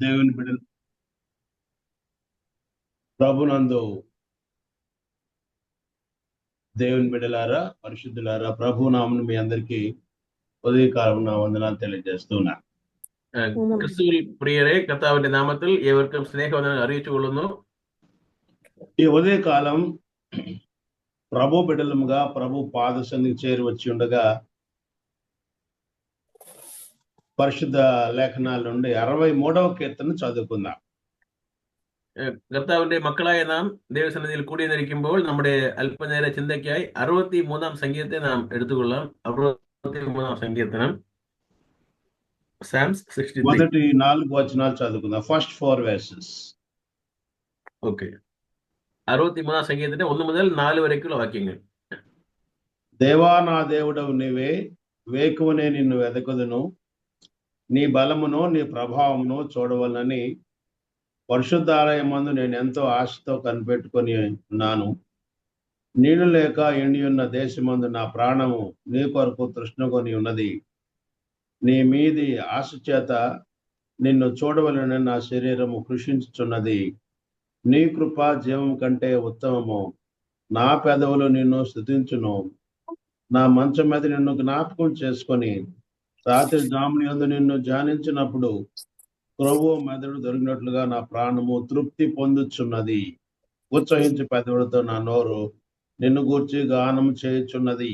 దేవుని బిడ్డలు ప్రభునందు దేవుని బిడ్డలారా, పరిశుద్ధులారా, ప్రభు నామను మీ అందరికీ ഉദയകാലം నా వందనాలు తెలియజేస్తున్నా. ക്രിസ്തുവിൽ പ്രിയരെ, കർത്താവിന്റെ നാമത്തിൽ ഏവർക്കും സ്നേഹവന്ദനം അറിയിച്ചുകൊള്ളുന്നു. ఈ ఉదయకాలం ప్రభు బిడ్డలముగా ప్రభు పాద సన్నిధికి చేరి వచ్చి ఉండగా పరిశుద్ధ లేఖనాల నుండి 63వ కీర్తన చదువుకుందాం. കർത്താവിന്റെ മക്കളായ നാം ദൈവസന്നിധിയിൽ കൂടിയിരിക്കുമ്പോൾ നമ്മുടെ അല്പനേര ചിന്തയ്ക്കായി 63ാം സംഗീതത്തെ നാം എടുത്തുകൊള്ളാം. 63ാം സങ്കീർത്തനം, Psalms 63. మొదటి 4 వచనాలు చదువుకుందాం. First 4 verses. ഓക്കെ, 63ാം സംഗീതത്തിന്റെ 1 മുതൽ 4 വരേക്കുള്ള വാക്യങ്ങൾ. దేవా నా దేవుడవు నీవే, వేకువనే నిన్ను వెదకుదును, నీ బలమును నీ ప్రభావమును చూడవలనని పరిశుద్ధాలయమందు నేను ఎంతో ఆశతో కనిపెట్టుకొని ఉన్నాను. నీళ్లు లేక ఎండియున్న దేశమందు నా ప్రాణము నీ కొరకు తృష్ణకొని ఉన్నది. నీ మీది ఆశ చేత నిన్ను చూడవలనని నా శరీరము కృషించుచున్నది. నీ కృప జీవం కంటే ఉత్తమము. నా పెదవులు నిన్ను స్తుతించును. నా మంచం మీద నిన్ను జ్ఞాపకం చేసుకొని రాత్రి జాముని యందు నిన్ను ధ్యానించినప్పుడు ప్రభువు మెదడు దొరికినట్లుగా నా ప్రాణము తృప్తి పొందుచున్నది. ఉత్సహించి పెదవులతో నా నోరు నిన్ను గూర్చి గానం చేయుచున్నది.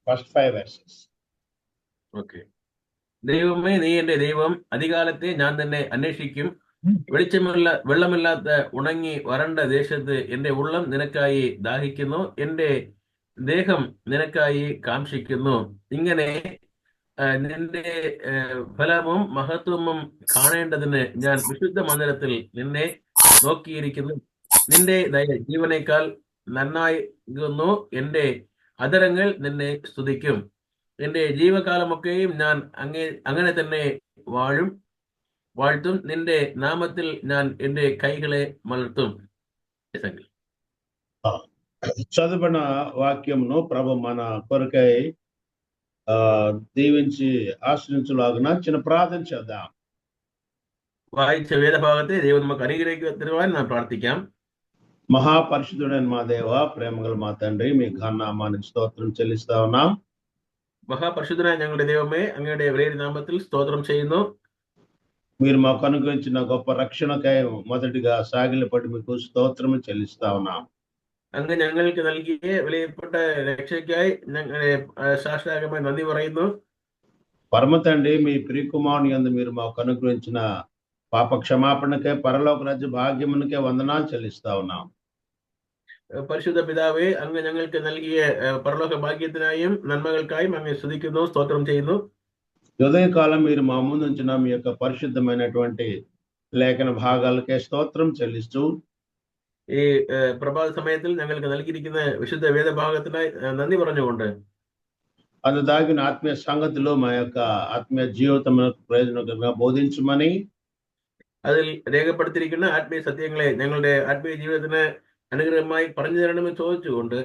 First 5 verses. ഓക്കെ. ദൈവമേ, നീ എന്റെ ദൈവം. അധികാലത്തെ ഞാൻ തന്നെ അന്വേഷിക്കും. വെള്ളമില്ലാത്ത ഉണങ്ങി വരണ്ട ദേശത്ത് എന്റെ ഉള്ളം നിനക്കായി ദാഹിക്കുന്നു, എന്റെ ദേഹം നിനക്കായി കാംക്ഷിക്കുന്നു. ഇങ്ങനെ നിന്റെ ഫലവും മഹത്വവും കാണേണ്ടതിന് ഞാൻ വിശുദ്ധ മന്ദിരത്തിൽ നിന്നെ നോക്കിയിരിക്കുന്നു. നിന്റെ ദയ ജീവനേക്കാൾ നന്നായിരുന്നു. എന്റെ അധരങ്ങൾ നിന്നെ സ്തുതിക്കും. എന്റെ ജീവകാലമൊക്കെയും ഞാൻ അങ്ങനെ തന്നെ വാഴ്ത്തും. നിന്റെ നാമത്തിൽ ഞാൻ എന്റെ കൈകളെ മലർത്തും. చదువుబడిన వాక్యమును ప్రభు మన కొరకై దీవించి ఆశ్రయించులాగున చిన్న ప్రార్థన చేద్దాం. വായിച്ച വേദഭാഗത്തെ ദൈവം നമുക്ക് അനുഗ്രഹിക്കുവാൻ നാം പ്രാർത്ഥിക്കാം. మహాపరిశుద్ధుడైన మా దేవ, ప్రేమగల మా తండ్రి, మీ ఘననామానికి స్తోత్రం చెల్లిస్తా ఉన్నాం. మహాపరిశుద్ధుడైన ഞങ്ങളുടെ ദൈവമേ, അങ്ങയുടെ വിലയേറിയ നാമത്തിൽ സ്തോത്രം ചെയ്യുന്നു. మీరు మాకు అనుగ్రహించిన గొప్ప రక్షణకై మొదటిగా సాగిలపడి మీకు స్తోత్రం చెల్లిస్తా ఉన్నాం. അങ്ങ് ഞങ്ങൾക്ക് നൽകിയ വിലയപ്പെട്ട രക്ഷയ്ക്കായി ഞങ്ങളെ സാഷ്ടാംഗമായി നന്ദി പറയുന്നു. పరమ తండ్రి, మీ ప్రియకుమారుని యందు మీరు మాకు అనుగ్రహించిన పాప క్షమాపణకే, పరలోక రాజ్య భాగ్యమునకే వందనాలు చెల్లిస్తా ఉన్నాం. പരിശുദ്ധ പിതാവേ, അങ്ങ് ഞങ്ങൾക്ക് നൽകിയ പരലോക ഭാഗ്യത്തിനായും നന്മകൾക്കായും അങ്ങ് സ്തുതിക്കുന്നു, സ്തോത്രം ചെയ്യുന്നു. ఉదయకాలం మీరు మా ముందు ఉంచిన మీ యొక్క పరిశుద్ధమైనటువంటి లేఖన భాగాలకే స్తోత్రం చెల్లిస్తూ, ഈ പ്രഭാത സമയത്തിൽ ഞങ്ങൾക്ക് നൽകിയിരിക്കുന്ന വിശുദ്ധ വേദഭാഗത്തിനായി നന്ദി പറഞ്ഞുകൊണ്ട് అది దాగిన ఆత్మీయ సంగతిలో మా యొక్క ఆత్మీయ జీవితమునకు ప్రయోజనకరంగా బోధించమని, അതിൽ രേഖപ്പെടുത്തിയിരിക്കുന്ന ആത്മീയ സത്യങ്ങളെ ഞങ്ങളുടെ ആത്മീയ ജീവിതത്തിന് അനുഗ്രഹമായി പറഞ്ഞു തരണമെന്ന് ചോദിച്ചുകൊണ്ട്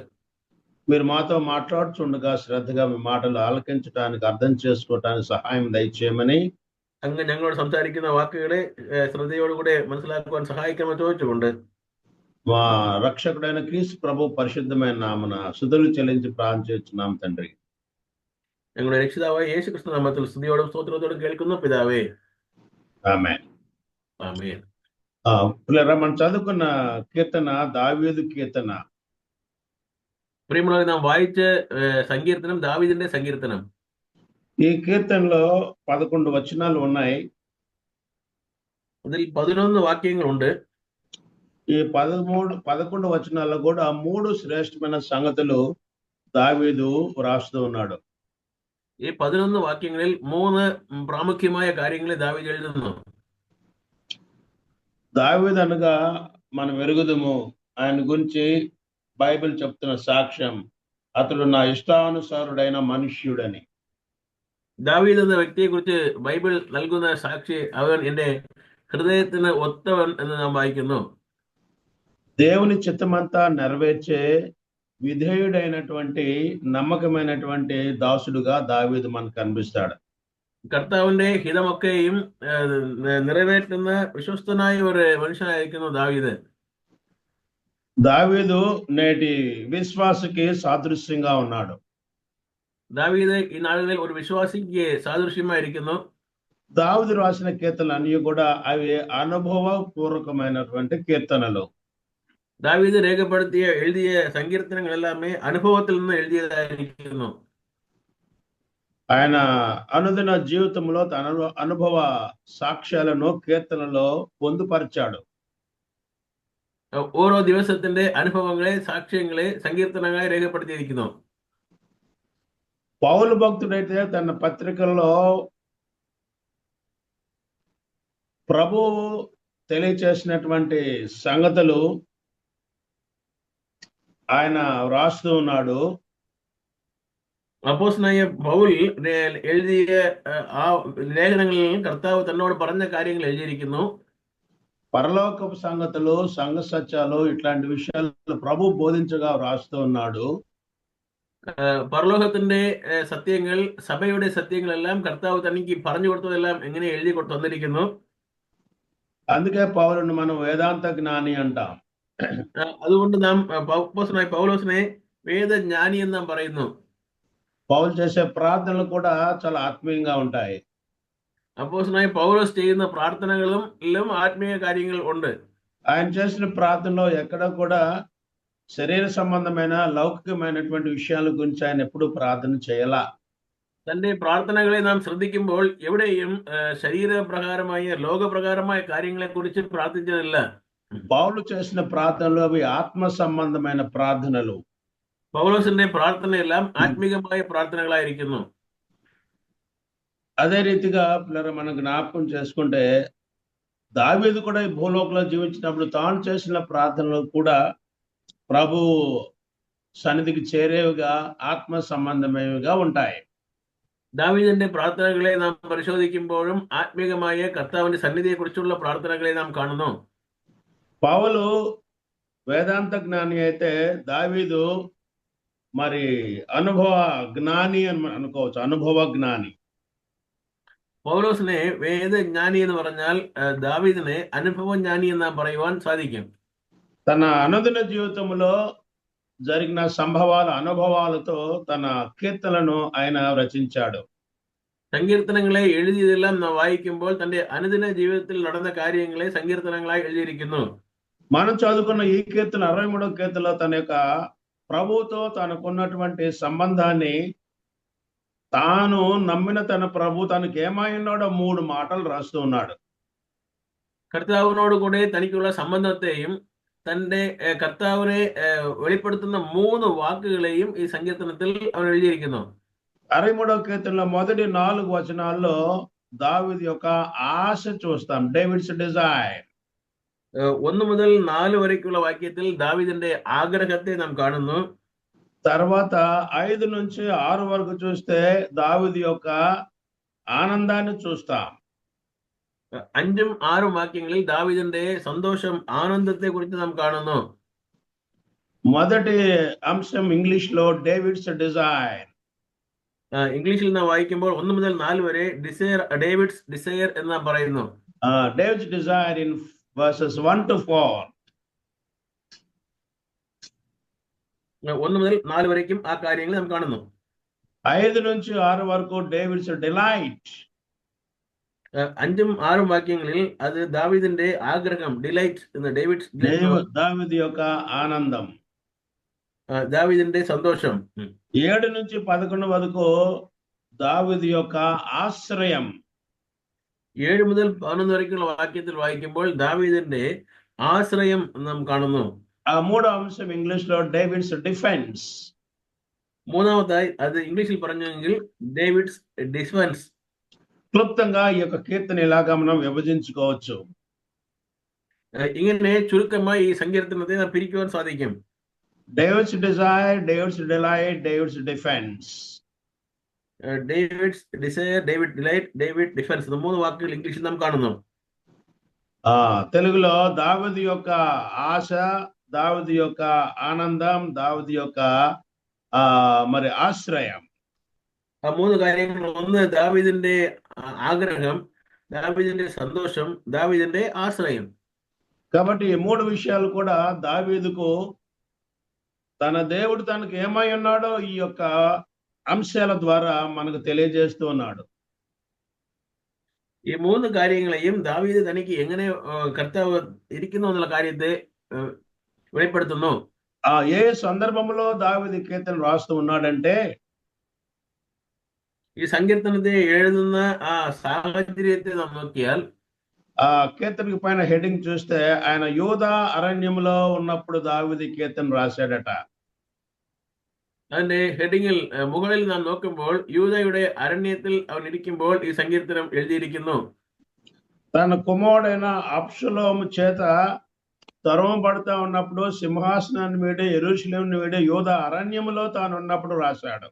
మీరు మాతో మాట్లాడుచుండగా శ్రద్ధగా మీ మాటలు ఆలకించడానికి, అర్థం చేసుకోవటానికి సహాయం దయచేయమని, അങ്ങ് ഞങ്ങളോട് സംസാരിക്കുന്ന വാക്കുകളെ ശ്രദ്ധയോടുകൂടെ മനസ്സിലാക്കുവാൻ സഹായിക്കണമെന്ന് ചോദിച്ചുകൊണ്ട് మా రక్షకుడైన క్రీస్తు ప్రభు పరిశుద్ధమైన నామన స్తుతులు చెల్లించి ప్రార్థించున్నాం తండ్రి. ഞങ്ങളുടെ രക്ഷിതാവായ യേശു ക്രിസ്തു നാമത്തിൽ സ്തുതിയോടും സ്തോത്രത്തോടും കേൾക്കുന്നു പിതാവേ, ఆమేన్. ആമേൻ. పిల్లరా, మనం చదువుకున్న కీర్తన దావీదు కీర్తన. പ്രിയമുള്ളവരെ, നാം വായിച്ച സങ്കീർത്തനം ദാവീദിന്റെ സങ്കീർത്തനം. ఈ కీర్తనలో 11 వచనాలు ఉన్నాయి. അതിൽ 11 వాక్యങ്ങളുണ്ട്. ఈ 11 వచనాల్లో కూడా 3 శ్రేష్టమైన సంగతులు దావీదు వ్రాస్తూ ఉన్నాడు. ഈ 11 വാക്യങ്ങളിൽ 3 പ്രാമുഖ്യമായ കാര്യങ്ങളെ ദാവീദ് എഴുതുന്നു. దావీదు అనగా మనం ఎరుగుదుము, ఆయన గురించి బైబిల్ చెప్తున్న సాక్ష్యం, అతడు నా ఇష్టానుసారుడైన మనుష్యుడని. ദാവീദ് എന്ന വ്യക്തിയെ കുറിച്ച് ബൈബിൾ നൽകുന്ന സാക്ഷി, അവൻ എന്റെ ഹൃദയത്തിന് ഒത്തവൻ എന്ന് നാം വായിക്കുന്നു. దేవుని చిత్తమంతా నెరవేర్చే విధేయుడైనటువంటి నమ్మకమైనటువంటి దాసుడుగా దావీదు మనకు కనిపిస్తాడు. കർത്താവിന്റെ ഹിതമൊക്കെയും നിറവേറ്റുന്ന വിശ്വസ്തനായ ഒരു മനുഷ്യനായിരിക്കുന്നു ദാവീദ്. దావీదు నేటి విశ్వాసకి సాదృశ్యంగా ఉన్నాడు. ദാവീദ് ഈ നാളുകളിൽ ഒരു വിശ്വാസിക്ക് സാദൃശ്യമായിരിക്കുന്നു. దావీదు రాసిన కీర్తనలు అన్ని కూడా అవి అనుభవపూర్వకమైనటువంటి కీర్తనలు. ദാവീദ് എഴുതിയ സങ്കീർത്തനങ്ങൾ എല്ലാമേ അനുഭവത്തിൽ നിന്ന് എഴുതിയതായിരിക്കുന്നു. ఆయన అనుదిన జీవితంలో తన అనుభవ సాక్ష్యాలను కీర్తనలో పొందుపరిచాడు. ഓരോ ദിവസത്തിന്റെ അനുഭവങ്ങളെ സാക്ഷ്യങ്ങളെ സങ്കീർത്തനങ്ങളായി രേഖപ്പെടുത്തിയിരിക്കുന്നു. పౌలు భక్తుడైతే తన పత్రికల్లో ప్రభువు తెలియచేసినటువంటి సంగతులు ఆయన వ్రాస్తూ ఉన్నాడు. അപ്പോസ്തലനായ പൗൽ എഴുതിയ ആ ലേഖനങ്ങളിൽ കർത്താവ് തന്നോട് പറഞ്ഞ കാര്യങ്ങൾ എഴുതിയിരിക്കുന്നു. పరలోకపు సంగతులు, సంఘ సత్యాలు ఇట్లాంటి విషయాలు ప్రభు బోధించగా వ్రాస్తూ ఉన్నాడు. പരലോകത്തിന്റെ സത്യങ്ങൾ, സഭയുടെ സത്യങ്ങളെല്ലാം കർത്താവ് തനിക്ക് പറഞ്ഞു കൊടുത്തതെല്ലാം എങ്ങനെ എഴുതി തന്നിരിക്കുന്നു. అందుకే పౌలుని మనం వేదాంత జ్ఞాని అంటాం. അതുകൊണ്ട് നാം അപ്പോസ്തലനായ പൗലോസിനെ വേദജ്ഞാനി എന്ന് നാം പറയുന്നു. పౌలు చేసే ప్రార్థనలు కూడా చాలా ఆత్మీయంగా ఉంటాయి. അപ്പോസ്തലനായ പൗലോസ് ചെയ്യുന്ന പ്രാർത്ഥനകളിലും ആത്മീയ കാര്യങ്ങൾ ഉണ്ട്. ఆయన చేసిన ప్రార్థనలో ఎక్కడ కూడా శరీర సంబంధమైన లౌకికమైనటువంటి విషయాల గురించి ఆయన ఎప్పుడు ప్రార్థన చేయాల. തന്റെ പ്രാർത്ഥനകളെ നാം ശ്രദ്ധിക്കുമ്പോൾ എവിടെയും ശരീരപ്രകാരമായ ലോകപ്രകാരമായ കാര്യങ്ങളെ കുറിച്ച് പ്രാർത്ഥിച്ചതില്ല. పౌలు చేసిన ప్రార్థనలు అవి ఆత్మ సంబంధమైన ప్రార్థనలు. പൗലോസിന്റെ പ്രാർത്ഥനയെല്ലാം ఆత్మీయമായ ప్రార్థనകളായിരിക്കുന്നു. అదే రీతిగా పిల్లలు మనం జ్ఞాపకం చేసుకుంటే దావీదు కూడా ఈ భూలోకంలో జీవించినప్పుడు తాను చేసిన ప్రార్థనలు కూడా ప్రభు సన్నిధికి చేరేవిగా ఆత్మ సంబంధమైనవిగా ఉంటాయి. ദാവീദിന്റെ പ്രാർത്ഥനകളെ നാം പരിശോധിക്കുമ്പോഴും ആത്മീയമായ കർത്താവിന്റെ സന്നിധിയെ കുറിച്ചുള്ള പ്രാർത്ഥനകളെ നാം കാണുന്നു. పౌలు వేదాంత జ్ఞాని అయితే దావీదు మరి అనుభవ జ్ఞాని అని అనుకోవచ్చు. అనుభవ జ్ఞాని. പൗലോസിനെ വേദജ്ഞാനി എന്ന് പറഞ്ഞാൽ ദാവീദിനെ അനുഭവജ്ഞാനി എന്ന് നാം പറയുവാൻ സാധിക്കും. తన అనుదిన జీవితంలో జరిగిన సంభవాల అనుభవాలతో తన కీర్తనలను ఆయన రచించాడు. സങ്കീർത്തനങ്ങളെ എഴുതിയതെല്ലാം നാം വായിക്കുമ്പോൾ തന്റെ അനുദിന ജീവിതത്തിൽ നടന്ന കാര്യങ്ങളെ സങ്കീർത്തനങ്ങളായി എഴുതിയിരിക്കുന്നു. మనం చదువుకున్న ఈ కీర్తన 63వ కీర్తనలో తన యొక్క ప్రభువుతో తనకున్నటువంటి సంబంధాన్ని, తాను నమ్మిన తన ప్రభు తనకి ఏమై ఉన్నాడో 3 మాటలు రాస్తూ ఉన్నాడు. കർത്താവിനോട് കൂടെ തനിക്കുള്ള സംബന്ധത്തെയും തന്റെ കർത്താവിനെ വെളിപ്പെടുത്തുന്ന 3 വാക്കുകളെയും ഈ സങ്കീർത്തനത്തിൽ അവൻ എഴുതിയിരിക്കുന്നു. 63వ కీర్తనలో మొదటి 4 వచనాల్లో దావీదు యొక్క ఆశ చూస్తాం. David's Dzire. 1 മുതൽ 4 വരെയുള്ള വാക്യത്തിൽ ദാവീദിന്റെ ആഗ്രഹത്തെ നാം കാണുന്നു. తర్వాత 5 నుంచి 6 వరకు చూస్తే దావీదు యొక్క ఆనందాన్ని చూస్తాం. 5ഉം 6ഉം വാക്യങ്ങളിൽ ദാവീദിന്റെ സന്തോഷം, ആനന്ദത്തെ കുറിച്ച് നാം കാണുന്നു. మొదటి అంశం ఇంగ్లీష్ లో డేవిడ్స్ డిజైర్. ഇംഗ്ലീഷിൽ നാം വായിക്കുമ്പോൾ 1 മുതൽ 4 വരെ ഡേവിഡ്സ് ഡിസയർ എന്ന് നാം പറയുന്നു. David's desire in verses 1 to 4. 1 മുതൽ 4 വരേക്കും ആ കാര്യങ്ങൾ നാം കാണുന്നു. 5 నుంచి 6 వరకు డేవిడ్స్ డిలైట్. 5ഉം 6ഉം వాక్యങ്ങളിൽ അത് ദാവീദിന്റെ ആഗ്രഹം, ഡിലൈറ്റ് എന്ന്. దావీదు యొక్క ఆనందం. ദാവീദിന്റെ സന്തോഷം. 7 నుంచి 11 వరకు దావీదు యొక్క ఆశ్రయం. 7 മുതൽ 11 വരെയുള്ള വാക്യത്തിൽ വായിക്കുമ്പോൾ ദാവീദിന്റെ ആശ്രയം നാം കാണുന്നു. ఆ మూడో అంశం ఇంగ్లీష్ లో డేవిడ్స్ డిఫెన్స్. മൂന്നാമതായി അത് ഇംഗ്ലീഷിൽ പറഞ്ഞെങ്കിൽ ഡേവിഡ്സ് ഡിഫెన్స్. క్లుప్తంగా ఈ యొక్క కీర్తన ఇలాగా మనం విభజించుకోవచ్చు. ഇങ്ങനെ ചുരുക്കമായി ഈ സങ്കീർത്തനത്തെ നാം പിരിക്കുവാൻ സാധിക്കും. David's desire, David's delight, David's defence. David's desire, David delight, David defence. 3 വാക്കുകൾ ഇംഗ്ലീഷിൽ നാം കാണുന്നു. తెలుగులో దావీదు యొక్క ఆశ, దావీదు యొక్క ఆనందం, దావీదు యొక్క మరి ఆశ్రయం. ആ മൂന്ന് കാര്യങ്ങൾ: ഒന്ന് ദാവീദിന്റെ ആഗ്രഹം, దావీదుന്റെ సంతోషం, దావీదుന്റെ ఆశ్రయం. కాబట్టి ఈ మూడు విషయాలు కూడా దావీదుకు తన దేవుడు తనకు ఏమై ఉన్నాడో ఈ యొక్క అంశాల ద్వారా మనకు తెలియజేస్తూ ఉన్నాడు. ഈ മൂന്ന് കാര്യങ്ങളെയും ദാവീദ് തനിക്ക് എങ്ങനെ കർത്താവ് ഇരിക്കുന്നു എന്നുള്ള കാര്യത്തെ വെളിപ്പെടുത്തുന്നു. ఏ సందర్భంలో దావీదు కీర్తన రాస్తూ ఉన్నాడంటే, ഈ സങ്കീർത്തനത്തെ എഴുതുന്ന ആ സാഹചര്യത്തെ നാം നോക്കിയാൽ ఆ కీర్తనకి పైన హెడ్డింగ్ చూస్తే ఆయన యూదా అరణ్యంలో ఉన్నప్పుడు దావీదు కీర్తన రాశాడట. അതിന്റെ ഹെഡിങ്ങിൽ മുകളിൽ നാം നോക്കുമ്പോൾ യൂദയുടെ അരണ്യത്തിൽ അവൻ ഇരിക്കുമ്പോൾ ഈ സങ്കീർത്തനം എഴുതിയിരിക്കുന്നു. తన కుమారుడైన అబ్షలోము చేత తరమబడతా ఉన్నప్పుడు సింహాసనాన్ని వీడి యెరూషలేమును వీడి యూదా అరణ్యములో తాను ఉన్నప్పుడు రాశాడు.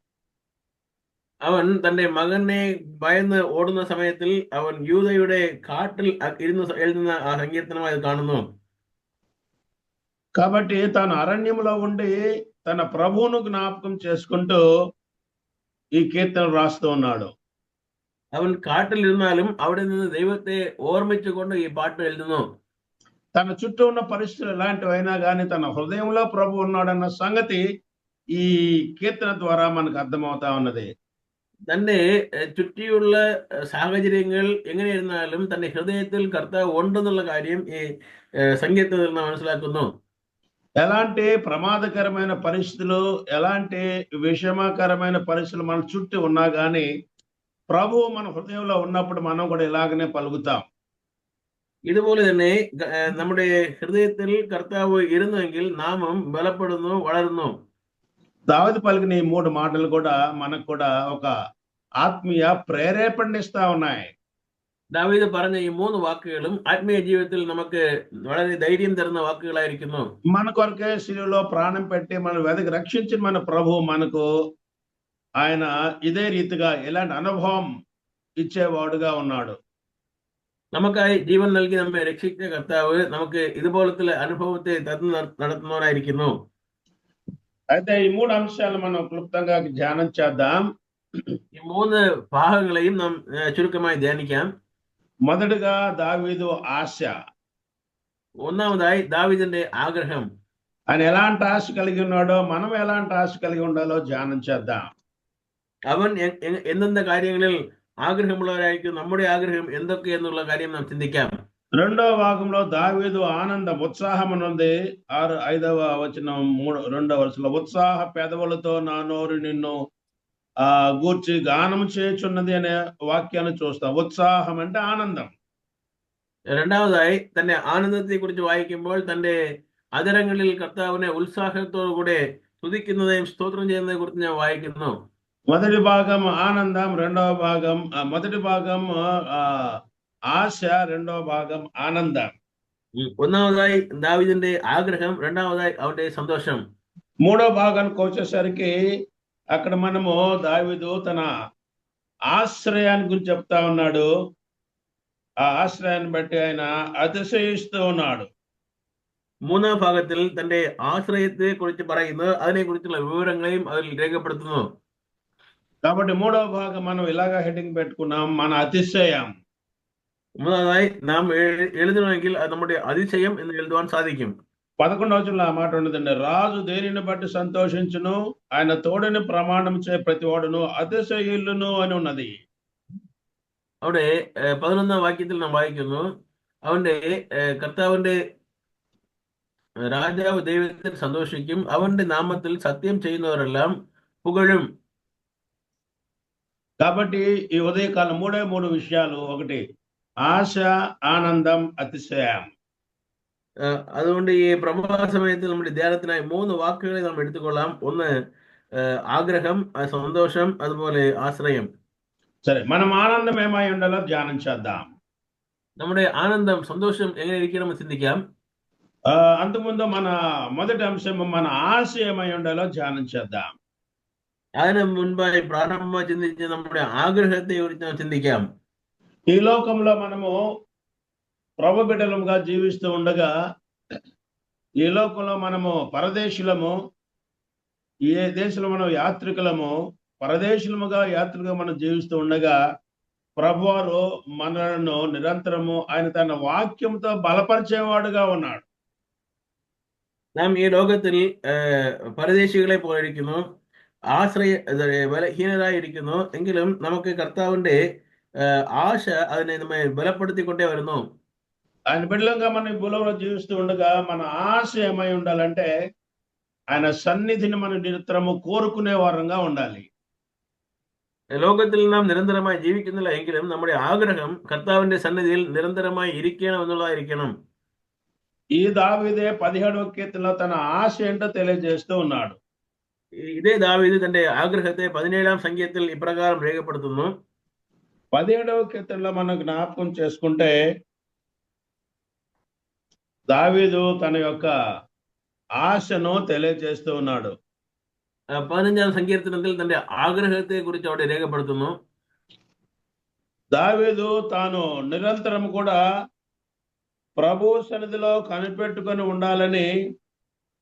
അവൻ തന്റെ മകനെ ഭയന്ന് ഓടുന്ന സമയത്തിൽ അവൻ യൂദയുടെ കാട്ടിൽ ഇരുന്ന് എഴുതുന്ന ആ സങ്കീർത്തനമായി കാണുന്നു. కాబట్టి తాను అరణ్యంలో ఉండి తన ప్రభువును జ్ఞాపకం చేసుకుంటూ ఈ కీర్తన రాస్తూ ఉన్నాడు. അവൻ കാട്ടിൽ ഇരുന്നാലും അവിടെ നിന്ന് ദൈവത്തെ ഓർമ്മിച്ചുകൊണ്ട് ഈ പാട്ട് എഴുതുന്നു. తన చుట్టూ ఉన్న పరిస్థితులు ఎలాంటివైనా కానీ తన హృదయంలో ప్రభు ఉన్నాడన్న సంగతి ఈ కీర్తన ద్వారా మనకు అర్థమవుతా ఉన్నది. തന്റെ ചുറ്റിയുള്ള സാഹചര്യങ്ങൾ എങ്ങനെയിരുന്നാലും തന്റെ ഹൃദയത്തിൽ കർത്താവ് ഉണ്ടെന്നുള്ള കാര്യം ഈ സങ്കീർത്തനത്തിൽ നാം മനസ്സിലാക്കുന്നു. ఎలాంటి ప్రమాదకరమైన పరిస్థితులు, ఎలాంటి విషమకరమైన పరిస్థితులు మన చుట్టూ ఉన్నా కానీ ప్రభువు మన హృదయంలో ఉన్నప్పుడు మనం కూడా ఇలాగనే పలుకుతాం. ഇതുപോലെ തന്നെ നമ്മുടെ ഹൃദയത്തിൽ കർത്താവ് ഇരുന്നുവെങ്കിൽ നാമും ബലപ്പെടുന്നു, വളരുന്നു. దావీదు పలికిన ఈ మూడు మాటలు కూడా మనకు కూడా ఒక ఆత్మీయ ప్రేరేపణనిస్తా ఉన్నాయి. ദാവീദ് പറഞ്ഞ ഈ മൂന്ന് വാക്കുകളും ആത്മീയ ജീവിതത്തിൽ നമുക്ക് വളരെ ധൈര്യം തരുന്ന വാക്കുകളായിരിക്കുന്നു. మన కొరకే శిలువలో ప్రాణం పెట్టి మనం వెదకి రక్షించిన మన ప్రభు మనకు ఆయన ఇదే రీతిగా ఇలాంటి అనుభవం ఇచ్చేవాడుగా ఉన్నాడు. നമുക്കായി ജീവൻ നൽകി നമ്മെ രക്ഷിച്ച കർത്താവ് നമുക്ക് ഇതുപോലത്തെ അനുഭവത്തെ നടത്തുന്നവരായിരിക്കുന്നു. అయితే ఈ మూడు అంశాలు మనం క్లుప్తంగా ధ్యానం చేద్దాం. ഈ മൂന്ന് ഭാഗങ്ങളെയും നാം ചുരുക്കമായി ധ്യാനിക്കാം. మొదటిగా దావీదు ఆశ. ഒന്നാമതായി ദാവീദിന്റെ ആഗ്രഹം. ఆయన ఎలాంటి ఆశ కలిగి ఉన్నాడో మనం ఎలాంటి ఆశ కలిగి ఉండాలో ధ్యానం చేద్దాం. അവൻ എന്തെന്ത കാര്യങ്ങളിൽ ആഗ്രഹമുള്ളവരായിരിക്കും, നമ്മുടെ ആഗ്രഹം എന്തൊക്കെ എന്നുള്ള കാര്യം നാം ചിന്തിക്കാം. రెండవ భాగంలో దావీదు ఆనందం, ఉత్సాహం ఉంది. 5వ వచనం 2వ వచనంలో ఉత్సాహ పెదవులతో నా నోరు నిన్ను గూర్చి గానం చేయుచున్నది అనే వాక్యాన్ని చూస్తాం. ఉత్సాహం అంటే ఆనందం. രണ്ടാമതായി തന്റെ ആനന്ദത്തെ കുറിച്ച് വായിക്കുമ്പോൾ തന്റെ അധരങ്ങളിൽ കർത്താവിനെ ഉത്സാഹത്തോടുകൂടെ തുതിക്കുന്നതെയും സ്തോത്രം ചെയ്യുന്നതിനെ കുറിച്ച് ഞാൻ വായിക്കുന്നു. మొదటి భాగం ఆనందం, రెండవ భాగం మొదటి భాగం ఆశ, రెండవ భాగం ఆనందం. ഒന്നാമതായി ദാവീദിന്റെ ఆగ్రహం, రెండవదాయి അവന്റെ సంతోషం. మూడో భాగానికి వచ్చేసరికి అక్కడ మనము దావీదు తన ఆశ్రయాన్ని గురించి చెప్తా ఉన్నాడు. ఆ ఆశ్రయాన్ని బట్టి ఆయన అతిశయిస్తూ ఉన్నాడు. മൂന്നാം ഭാഗത്തിൽ തന്റെ ആശ്രയത്തെ കുറിച്ച് പറയുന്നു, അതിനെ കുറിച്ചുള്ള വിവരങ്ങളെയും അതിൽ രേഖപ്പെടുത്തുന്നു. కాబట్టి మూడవ భాగం మనం ఇలాగా హెడ్డింగ్ పెట్టుకున్నాం, మన అతిశయం. മൂന്നാമതായി നാം എഴുതണമെങ്കിൽ അത് നമ്മുടെ അതിശയം എന്ന് എഴുതുവാൻ സാധിക്കും. 11వ వచనంలో ఆ మాట ఉన్నదండి. రాజు దేనిని బట్టి సంతోషించును, ఆయన తోడని ప్రమాణం చే ప్రతివాడును అతిశయిల్లును అని ఉన్నది. അവിടെ 11ാം വാക്യത്തിൽ നാം വായിക്കുന്നു, അവന്റെ കർത്താവിന്റെ രാജാവ് ദൈവത്തിൽ സന്തോഷിക്കും, അവന്റെ നാമത്തിൽ സത്യം ചെയ്യുന്നവരെല്ലാം പുകഴും. కాబట్టి ఈ ఉదయకాలం మూడు విషయాలు. ఒకటి ఆశ, ఆనందం, అతిశయం. അതുകൊണ്ട് ഈ പ്രഭാത സമയത്ത് നമ്മുടെ ധ്യാനത്തിനായി 3 വാക്കുകളെ നാം എടുത്തുകൊള്ളാം. ഒന്ന് ആഗ്രഹം, സന്തോഷം, അതുപോലെ ആശ്രയം. సరే, మనం ఆనందం ఏమై ఉండాలో ధ్యానం చేద్దాం. നമ്മുടെ ആനന്ദം, സന്തോഷം എങ്ങനെ ഇരിക്കണമെന്ന് ചിന്തിക്കാം. అంతకుముందు మన మొదటి అంశం మన ఆశ ఏమై ఉండాలో ధ్యానం చేద్దాం. അതിന് മുൻപായി പ്രാരംഭമായി ചിന്തിച്ച് നമ്മുടെ ആഗ്രഹത്തെ കുറിച്ച് നാം ചിന്തിക്കാം. ఈ లోకంలో మనము ప్రభు బిడ్డలుగా జీవిస్తూ ఉండగా ఈ లోకంలో మనము పరదేశులము, ఏ దేశంలో మనం యాత్రికులము. పరదేశులముగా యాత్రగా మనం జీవిస్తూ ఉండగా ప్రభువారు మనలను నిరంతరము ఆయన తన వాక్యంతో బలపరిచేవాడుగా ఉన్నాడు. നാം ഈ ലോകത്തിൽ പരദേശികളെ പോയിരിക്കുന്നു, ബലഹീനരായിരിക്കുന്നു. എങ്കിലും നമുക്ക് കർത്താവിന്റെ ആശ അതിനെ നമ്മെ ബലപ്പെടുത്തിക്കൊണ്ടേ വരുന്നു. ఆయన బిడ్డలుగా మనం ఈ భూలోకంలో జీవిస్తూ ఉండగా మన ఆశ ఏమై ఉండాలంటే ఆయన సన్నిధిని మనం నిరంతరము కోరుకునే వారంగా ఉండాలి. ലോകത്തിൽ നാം നിരന്തരമായി ജീവിക്കുന്നില്ല എങ്കിലും നമ്മുടെ ആഗ്രഹം കർത്താവിന്റെ സന്നിധിയിൽ നിരന്തരമായി ഇരിക്കണം എന്നുള്ളതായിരിക്കണം. ఈ దావీదే 17వ కీర్తనలో తన ఆశ ఏంటో తెలియజేస్తూ ఉన్నాడు. ഇതേ ദാവീദ് തന്റെ ആഗ്രഹത്തെ 17ാം സംഗീതത്തിൽ ഇപ്രകാരം രേഖപ്പെടുത്തുന്നു. 17వ కీర్తనలో మనం జ్ఞాపకం చేసుకుంటే దావీదు తన యొక్క ఆశను తెలియజేస్తూ ఉన్నాడు. 15ാം സങ്കീർത്തനത്തിൽ തന്റെ ആഗ്രഹത്തെ കുറിച്ച് അവിടെ രേഖപ്പെടുത്തുന്നു. దావీదు తాను నిరంతరం కూడా ప్రభు సన్నిధిలో కనిపెట్టుకొని ఉండాలని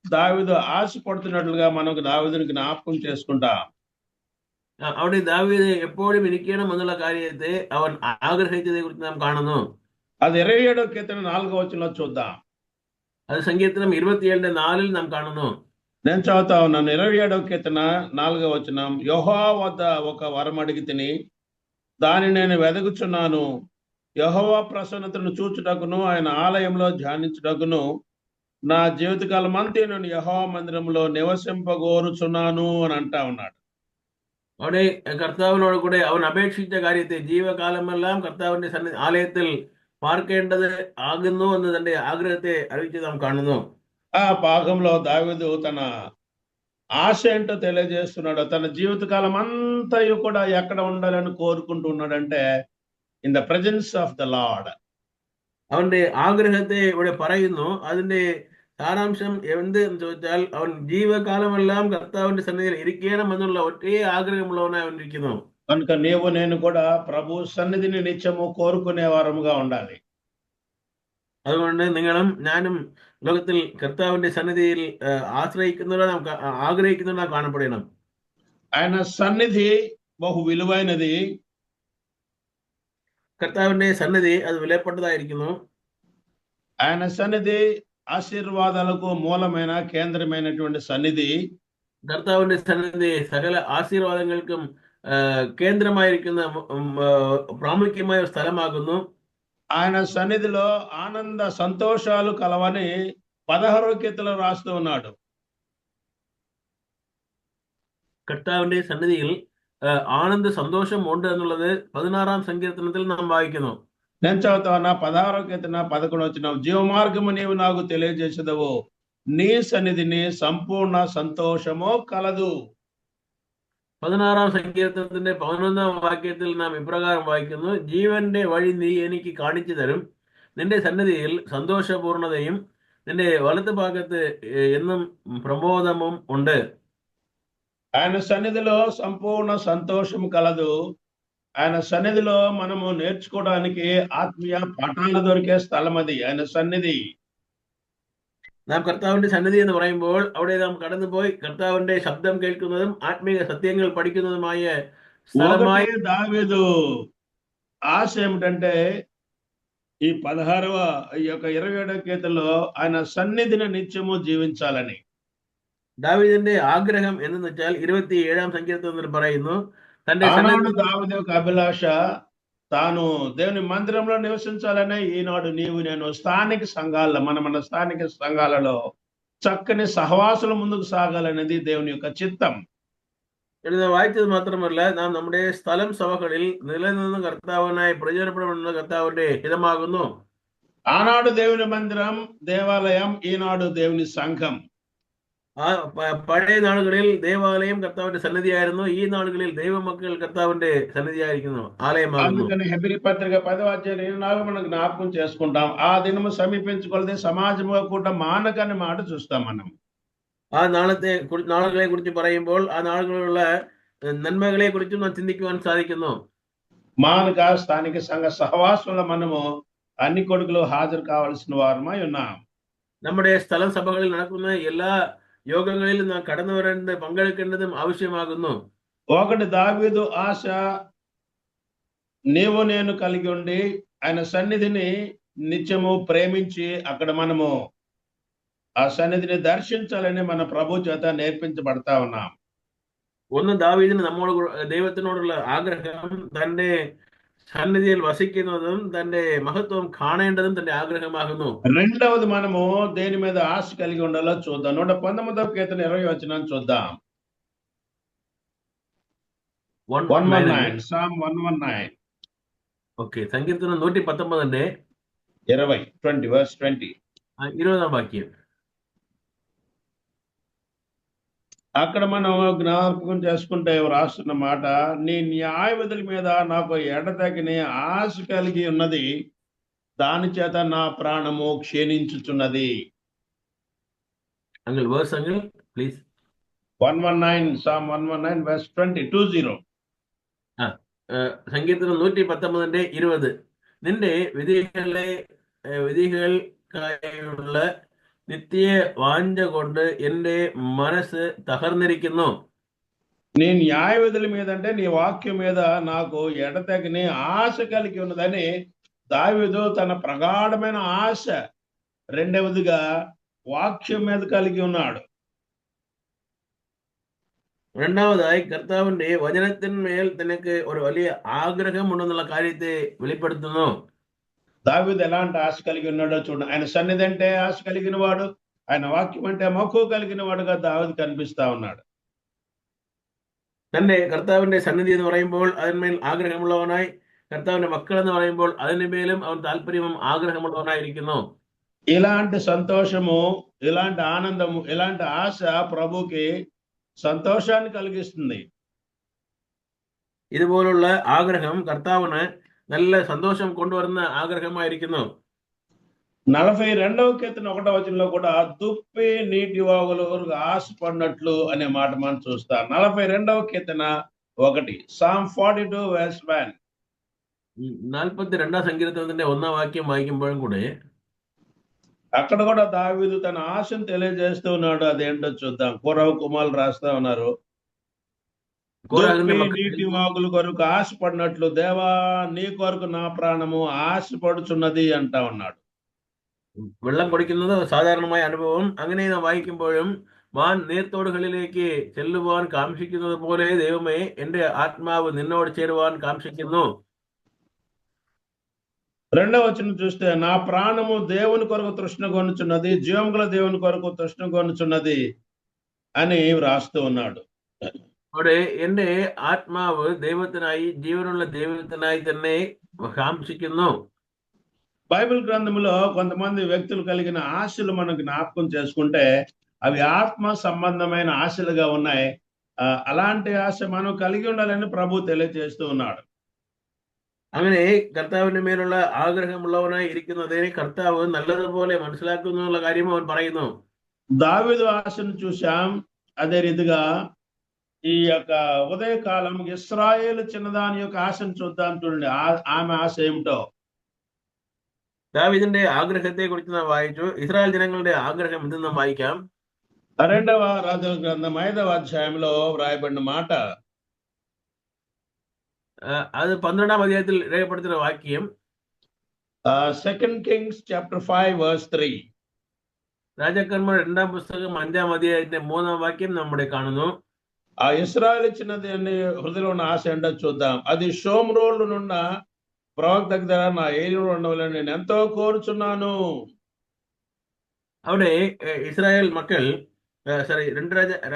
దావీదు ఆశపడుతున్నట్లుగా మనకు దావీదుని జ్ఞాపకం చేసుకుంటాం. അവിടെ ദാവീദ് എപ്പോഴും ഇരിക്കണം എന്നുള്ള കാര്യത്തെ അവൻ ആഗ്രഹിച്ചതിനെ കുറിച്ച് നാം കാണുന്നു. అది 27వ కీర్తన 4వ వచనంలో చూద్దాం. അത് സങ്കീർത്തനം 27:4 നാം കാണുന്നു. నేను చదువుతా ఉన్నాను. 27వ కీర్తన 4వ వచనం. యెహోవా వద్ద ఒక వరం అడిగి తిని దాన్ని నేను వెదకుచున్నాను. యెహోవా ప్రసన్నతను చూచుటకును ఆయన ఆలయంలో ధ్యానించుటకును నా జీవితకాలం అంతా నేను యెహోవా మందిరంలో నివసింపగోరుచున్నాను అని అంటా ఉన్నాడు. അവിടെ കർത്താവിനോട് കൂടെ അവൻ അപേക്ഷിച്ച കാര്യത്തെ ജീവകാലമെല്ലാം കർത്താവിന്റെ ആലയത്തിൽ പാർക്കേണ്ടത് ആകുന്നു എന്ന് തന്റെ ആഗ്രഹത്തെ അറിയിച്ച് നാം കാണുന്നു. ఆ భాగంలో దావీదు తన ఆశ ఏంటో తెలియజేస్తున్నాడు. తన జీవితకాలం అంతయు కూడా ఎక్కడ ఉండాలని కోరుకుంటూ ఉన్నాడంటే in the presence of the lord. അവന്റെ ആഗ്രഹത്തെ ഇവിടെ പറയുന്നു. അതിന്റെ സാരാംശം എന്ത് എന്ന് ചോദിച്ചാൽ അവൻ ജീവകാലമെല്ലാം കർത്താവിന്റെ സന്നിധിയിൽ ഇരിക്കണം എന്നുള്ള ഒറ്റേ ആഗ്രഹമുള്ളവനായി അവൻ ഇരിക്കുന്നു. కనుక నీవు నేను కూడా ప్రభు సన్నిధిని నిత్యము కోరుకునే వారముగా ఉండాలి. അതുകൊണ്ട് നിങ്ങളും ഞാനും ലോകത്തിൽ കർത്താവിന്റെ സന്നിധിയിൽ ആശ്രയിക്കുന്നവരെ നാം ആഗ്രഹിക്കുന്നവരെ നാം കാണപ്പെടണം. ఆయన సన్నిధి బహు విలువైనది. കർത്താവിന്റെ സന്നിധി അത് വിലപ്പെട്ടതായിരിക്കുന്നു. ఆయన సన్నిధి ఆశీర్వాదాలకు మూలమైన కేంద్రమైనటువంటి సన్నిధి. കർത്താവിന്റെ സന്നിധി സകല ആശീർവാദങ്ങൾക്കും കേന്ദ്രമായിരിക്കുന്ന പ്രാമുഖ്യമായ ഒരു സ്ഥലമാകുന്നു. ఆయన సన్నిధిలో ఆనంద సంతోషాలు కలవని 16వ కీర్తనలో రాస్తూ ఉన్నాడు. കർത്താവിന്റെ സന്നിധിയിൽ ആനന്ദ സന്തോഷം ഉണ്ട് എന്നുള്ളത് 16ാം സങ്കീർത്തനത്തിൽ നാം വായിക്കുന്നു. నేను చదువుతా ఉన్నా 16వ కీర్తన 11వ వచనం. జీవమార్గము నీవు నాకు తెలియజేసేదవు, నీ సన్నిధిని సంపూర్ణ సంతోషము కలదు. 16ാം സങ്കീർത്തനത്തിന്റെ 11ാം വാക്യത്തിൽ നാം ഇപ്രകാരം വായിക്കുന്നു. ജീവന്റെ വഴി നീ എനിക്ക് കാണിച്ചു തരും, നിന്റെ സന്നിധിയിൽ സന്തോഷപൂർണതയും നിന്റെ വലത്ത് ഭാഗത്ത് എന്നും പ്രമോദമും ഉണ്ട്. ఆయన సన్నిధిలో సంపూర్ణ సంతోషం కలదు. ఆయన సన్నిధిలో మనము నేర్చుకోవడానికి ఆత్మీయ పాఠాలు దొరికే స్థలం అది ఆయన సన్నిధి. നാം കർത്താവിന്റെ സന്നിധി എന്ന് പറയുമ്പോൾ അവിടെ നാം കടന്നുപോയി കർത്താവിന്റെ ശബ്ദം കേൾക്കുന്നതും ആത്മീയ സത്യങ്ങൾ പഠിക്കുന്നതുമായ സ്ഥലമായി. దావీదు ఆశ ఏమిటంటే ఈ 27వ కీర్తనలో ఆయన సన్నిధిని నిత్యము జీవించాలని. ദാവീദിന്റെ ആഗ്രഹം എന്ന് വെച്ചാൽ 27ാം സങ്കീർത്തനത്തിൽ പറയുന്നു, തന്റെ దావీదు యొక్క అభిలాష తాను దేవుని మందిరంలో నివసించాలనే. ఈనాడు నీవు నేను స్థానిక సంఘాల్లో మన స్థానిక సంఘాలలో చక్కని సహవాసుల ముందుకు సాగాలనేది దేవుని యొక్క చిత్తం. വായിച്ചത് മാത്രമല്ല, നാം നമ്മുടെ സ്ഥലം സഭകളിൽ നിലനിന്ന് കർത്താവിനായി പ്രയോജനപ്പെടുന്ന കർത്താവിന്റെ ഹിതമാകുന്നു. ఆనాడు దేవుని మందిరం దేవాలయం, ఈనాడు దేవుని సంఘం. പഴയ നാളുകളിൽ ദേവാലയം കർത്താവിന്റെ സന്നിധിയായിരുന്നു, ഈ നാളുകളിൽ ദൈവമക്കൾ കർത്താവിന്റെ സന്നിധിയായിരിക്കുന്നു, ആലയമാകുന്നു. అందుకని హెబ్రీ పత్రిక 10వ అధ్యాయం 24 మనం జ్ఞాపకం చేసుకుంటాం. ఆ దినము సమీపించుకొలదే సమాజముగా కూడా మానకని మాట చూస్తాం మనం. ആ നാളുകളെ കുറിച്ച് പറയുമ്പോൾ ആ നാളുകളിലുള്ള നന്മകളെ കുറിച്ചും നാം ചിന്തിക്കുവാൻ സാധിക്കുന്നു. మానక స్థానిక సంఘ సహవాసంలో మనము అన్ని కొడుకులు హాజరు కావాల్సిన వారమై ఉన్నాం. നമ്മുടെ സ്ഥല സഭകളിൽ നടക്കുന്ന എല്ലാ യോഗങ്ങളിലും നാം കടന്നു വരേണ്ടത് പങ്കെടുക്കേണ്ടതും ആവശ്യമാകുന്നു. ఒకటి దావీదు ఆశ నీవు నేను కలిగి ఉండి ఆయన సన్నిధిని నిత్యము ప్రేమించి అక్కడ మనము ఆ సన్నిధిని దర్శించాలని మన ప్రభు చేత నేర్పించబడతా ఉన్నాం. ഒന്ന് ദാവീദിന് ദൈവത്തിനോടുള്ള ആഗ്രഹം തന്റെ സന്നിധിയിൽ വസിക്കുന്നതും തന്റെ മഹത്വം കാണേണ്ടതും തന്റെ ആഗ്രഹമാകുന്നു. రెండవది మనము దేని మీద ఆశ కలిగి ఉండాలో చూద్దాం. 119వ కీర్తన 20వ వచనం చూద్దాం. 119 Psalm 119. ఓకే, సంకీర్తన 119 20 verse 20. 20వ వాక్యం. అక్కడ మనం జ్ఞాపకం చేసుకుంటే రాస్తున్న మాట, నీ న్యాయ విధుల మీద నాకు ఎడతెగని ఆశ కలిగి ఉన్నది, దాని చేత నా ప్రాణము క్షీణించుచున్నది. Uncle verse uncle please. 119 Psalm 119 verse 20. സങ്കീർത്തനം 119:20. നിന്റെ വിധികൾക്കായുള്ള നിത്യ വാഞ്ച കൊണ്ട് എന്റെ മനസ്സ് തകർന്നിരിക്കുന്നു. నీ న్యాయ విధుల మీద అంటే నీ వాక్యం మీద నాకు ఎడతెగని ఆశ కలిగి ఉన్నదని దావీదు తన ప్రగాఢమైన ఆశ రెండవదిగా వాక్యం మీద కలిగి ఉన్నాడు. രണ്ടാമതായി കർത്താവിന്റെ വചനത്തിന്മേൽ തനിക്ക് ഒരു വലിയ ആഗ്രഹം ഉണ്ടെന്നുള്ള കാര്യത്തെ വെളിപ്പെടുത്തുന്നു. దావీదు ఎలాంటి ఆశ కలిగి ఉన్నాడో చూడండి. ఆయన సన్నిధి అంటే ఆశ కలిగిన వాడు, ఆయన వాక్యం అంటే మక్కువ కలిగిన వాడుగా దావీదు కనిపిస్తా ఉన్నాడు. തന്റെ കർത്താവിന്റെ സന്നിധി എന്ന് പറയുമ്പോൾ അതിന്മേൽ ആഗ്രഹമുള്ളവനായി, കർത്താവിന്റെ മക്കൾ എന്ന് പറയുമ്പോൾ അതിനുമേലും അവൻ താല്പര്യവും ആഗ്രഹമുള്ളവനായിരിക്കുന്നു. ఇలాంటి సంతోషము, ఇలాంటి ఆనందము, ఇలాంటి ఆశ ప్రభుకి సంతోషాన్ని కలిగిస్తుంది. ഇതുപോലുള്ള ആഗ്രഹം കർത്താവിന് നല്ല സന്തോഷം കൊണ്ടുവരുന്ന ആഗ്രഹമായിരിക്കുന്നു. 42వ కీర్తన 1వ వచనంలో కూడా దుప్పి నీటి వాగుల వరకు ఆశపడినట్లు అనే మాట మనం చూస్తాం. 42వ కీర్తన 1 Psalm 42 verse 1. 42వ సంకీర్తనത്തിന്റെ 1వ వాక్యం వాయిക്കുമ്പോഴും കൂടെ అక్కడ కూడా దావీదు తన ఆశను తెలియజేస్తూ ఉన్నాడు. అదేంటో చూద్దాం. కోరవ కుమారులు రాస్తా ఉన్నారు, నీటి వాగుల కొరకు ఆశపడినట్లు దేవా నీ కొరకు నా ప్రాణము ఆశపడుచున్నది అంటా ఉన్నాడు. വെള്ളം കുടിക്കുന്നത് സാധാരണമായ അനുഭവം. അങ്ങനെ നാം വായിക്കുമ്പോഴും വാൻ നീർത്തോടുകളിലേക്ക് ചെല്ലുവാൻ കാംക്ഷിക്കുന്നത് പോലെ ദൈവമേ എന്റെ ആത്മാവ് നിന്നോട് ചേരുവാൻ കാംക്ഷിക്കുന്നു. రెండవ వచనం చూస్తే నా ప్రాణము దేవుని కొరకు తృష్ణ కొనుచున్నది, జీవం గల దేవుని కొరకు తృష్ణ కొనుచున్నది అని వ్రాస్తూ ఉన్నాడు. അവിടെ എന്റെ ആത്മാവ് ദൈവത്തിനായി, ജീവനുള്ള ദൈവത്തിനായി തന്നെ കാംക്ഷിക്കുന്നു. బైబిల్ గ్రంథంలో కొంతమంది వ్యక్తులు కలిగిన ఆశలు మనం జ్ఞాపకం చేసుకుంటే అవి ఆత్మ సంబంధమైన ఆశలుగా ఉన్నాయి. అలాంటి ఆశ మనం కలిగి ఉండాలని ప్రభు తెలియజేస్తూ ఉన్నాడు. അങ്ങനെ കർത്താവിന്റെ മേലുള്ള ആഗ്രഹമുള്ളവനായി ഇരിക്കുന്നതിനെ കർത്താവ് നല്ലതുപോലെ മനസ്സിലാക്കുന്നു എന്നുള്ള കാര്യം അവൻ പറയുന്നു. దావీదు ఆశను చూశాం. అదే రీతిగా ఈ యొక్క ఉదయకాలం ఇశ్రాయేలు చిన్నదాని యొక్క ఆశను చూద్దాం. చూడండి ఆమె ఆశ ఏమిటో. ദാവീദിന്റെ ആഗ്രഹത്തെ കുറിച്ച് നാം വായിച്ചു. ഇസ്രായേൽ ജനങ്ങളുടെ ആഗ്രഹം എന്തെന്ന് നാം വായിക്കാം. 2వ రాజుల గ్రంథం 5వ అధ్యాయంలో వ్రాయబడిన మాట, അത് 12ാം അധ്യായത്തിൽ രേഖപ്പെടുത്തുന്ന വാക്യം 2 Kings chapter 5 verse 3. രാജാക്കന്മാർ 2ാം പുസ്തകം 5ാം അധ്യായത്തിന്റെ 3ാം വാക്യം നമ്മുടെ കാണുന്നു. ఆ ఇశ్రాయేలు చిన్నది అని హృదయంలో ఉన్న ఆశ ఏంటో చూద్దాం. అది షోమ్రోలు నున్న ప్రవక్త దగ్గర నా ఏలిలో ఉండవాలని నేను ఎంతో కోరుచున్నాను. അവിടെ ഇസ്രായേൽ മക്കൾ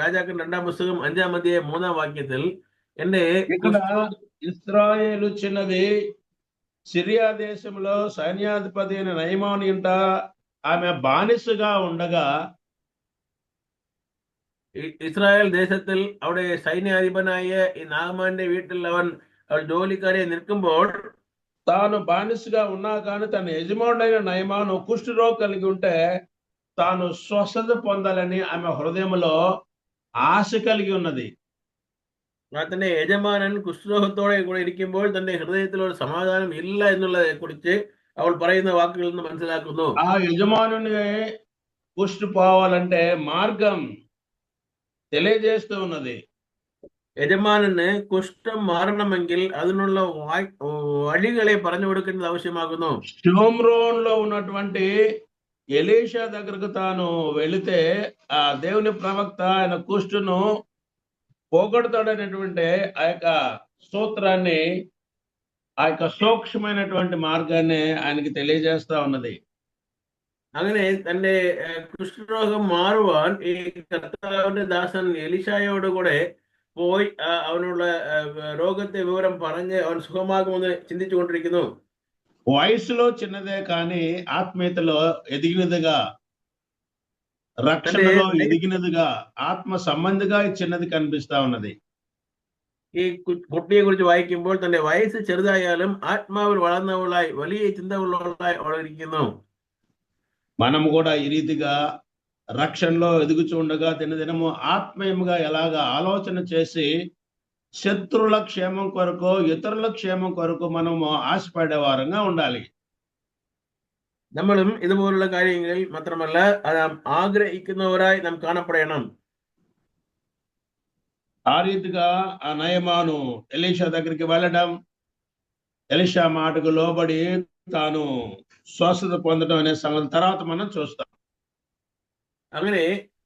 രാജാക്കൻ 2ാം പുസ്തകം 5ാം അധ്യായം 3ാം വാക്യത്തിൽ എന്റെ ఇశ్రాయేలు చిన్నది సిరియా దేశంలో సైన్యాధిపతి అయిన నయమాను ఇంట ఆమె బానిసగా ఉండగా, ഇസ്രായേൽ ദേശത്തിൽ അവിടെ സൈന്യാധിപനായ ഈ നാഗമാന്റെ വീട്ടിൽ അവൾ ജോലിക്കാരെ നിൽക്കുമ്പോൾ తాను బానిసగా ఉన్నా కానీ తన యజమానుడైన నయమాను కుష్ఠరోగం కలిగి ఉంటే తాను స్వస్థత పొందాలని ఆమె హృదయంలో ఆశ కలిగి ఉన్నది. തന്റെ യജമാനൻ കുഷ്ഠരോഗത്തോടെ കൂടെ ഇരിക്കുമ്പോൾ തന്റെ ഹൃദയത്തിൽ ഒരു സമാധാനം ഇല്ല എന്നുള്ളതെ കുറിച്ച് അവൾ പറയുന്ന വാക്കുകളിൽ നിന്ന് മനസ്സിലാക്കുന്നു. ఆ యజమానుని కుష్ఠు పోవాలంటే మార్గం తెలియజేస్తూ ఉన్నది. യജമാനന് കുഷ്ഠം മാറണമെങ്കിൽ അതിനുള്ള വഴികളെ പറഞ്ഞു കൊടുക്കേണ്ടത് ആവശ്യമാകുന്നു. షోమ్రోన్లో ఉన్నటువంటి ఎలీషా దగ్గరకు తాను వెళితే ఆ దేవుని ప్రవక్త ఆయన కుష్టును పోగొడతాడనేటువంటి ఆ యొక్క సూత్రాన్ని, ఆ యొక్క సూక్ష్మమైనటువంటి మార్గాన్ని ఆయనకి తెలియజేస్తా ఉన్నది. അങ്ങനെ തന്റെ കുഷ്ഠരോഗം മാറുവാൻ ഈ കർത്താവിന്റെ ദാസൻ എലിശായോട് കൂടെ പോയി അവനുള്ള രോഗത്തെ വിവരം പറഞ്ഞ് അവൻ സുഖമാകുമെന്ന് ചിന്തിച്ചു കൊണ്ടിരിക്കുന്നു. వయసులో చిన్నదే కానీ ఆత్మీయతలో ఎదిగినదిగా, തന്റെ రక్షణలో ఎదిగినదిగా, ఆత్మ సంబంధిగా చిన్నది కనిపిస్తా ఉన్నది. ഈ കുട്ടിയെ കുറിച്ച് വായിക്കുമ്പോൾ തന്റെ വയസ്സ് ചെറുതായാലും ആത്മാവിൽ വളർന്നവളായി വലിയ ചിന്തകളുള്ളവളായി അവൾ ഇരിക്കുന്നു. మనము కూడా ఈ రీతిగా రక్షణలో ఎదుగుచుండగా దినదినము ఆత్మీయముగా ఎలాగా ఆలోచన చేసి శత్రుల క్షేమం కొరకు, ఇతరుల క్షేమం కొరకు మనము ఆశపడే వారంగా ఉండాలి. നമ്മളും ഇതുപോലുള്ള കാര്യങ്ങളിൽ മാത്രമല്ല നാം ആഗ്രഹിക്കുന്നവരായി നാം കാണപ്പെടണം. ఆ రీతిగా ఆ నయమాను ఎలీషా దగ్గరికి వెళ్ళడం, ఎలీషా మాటకు లోబడి తాను స్వస్థత పొందడం అనే సంగతి తర్వాత మనం చూస్తాం. അങ്ങനെ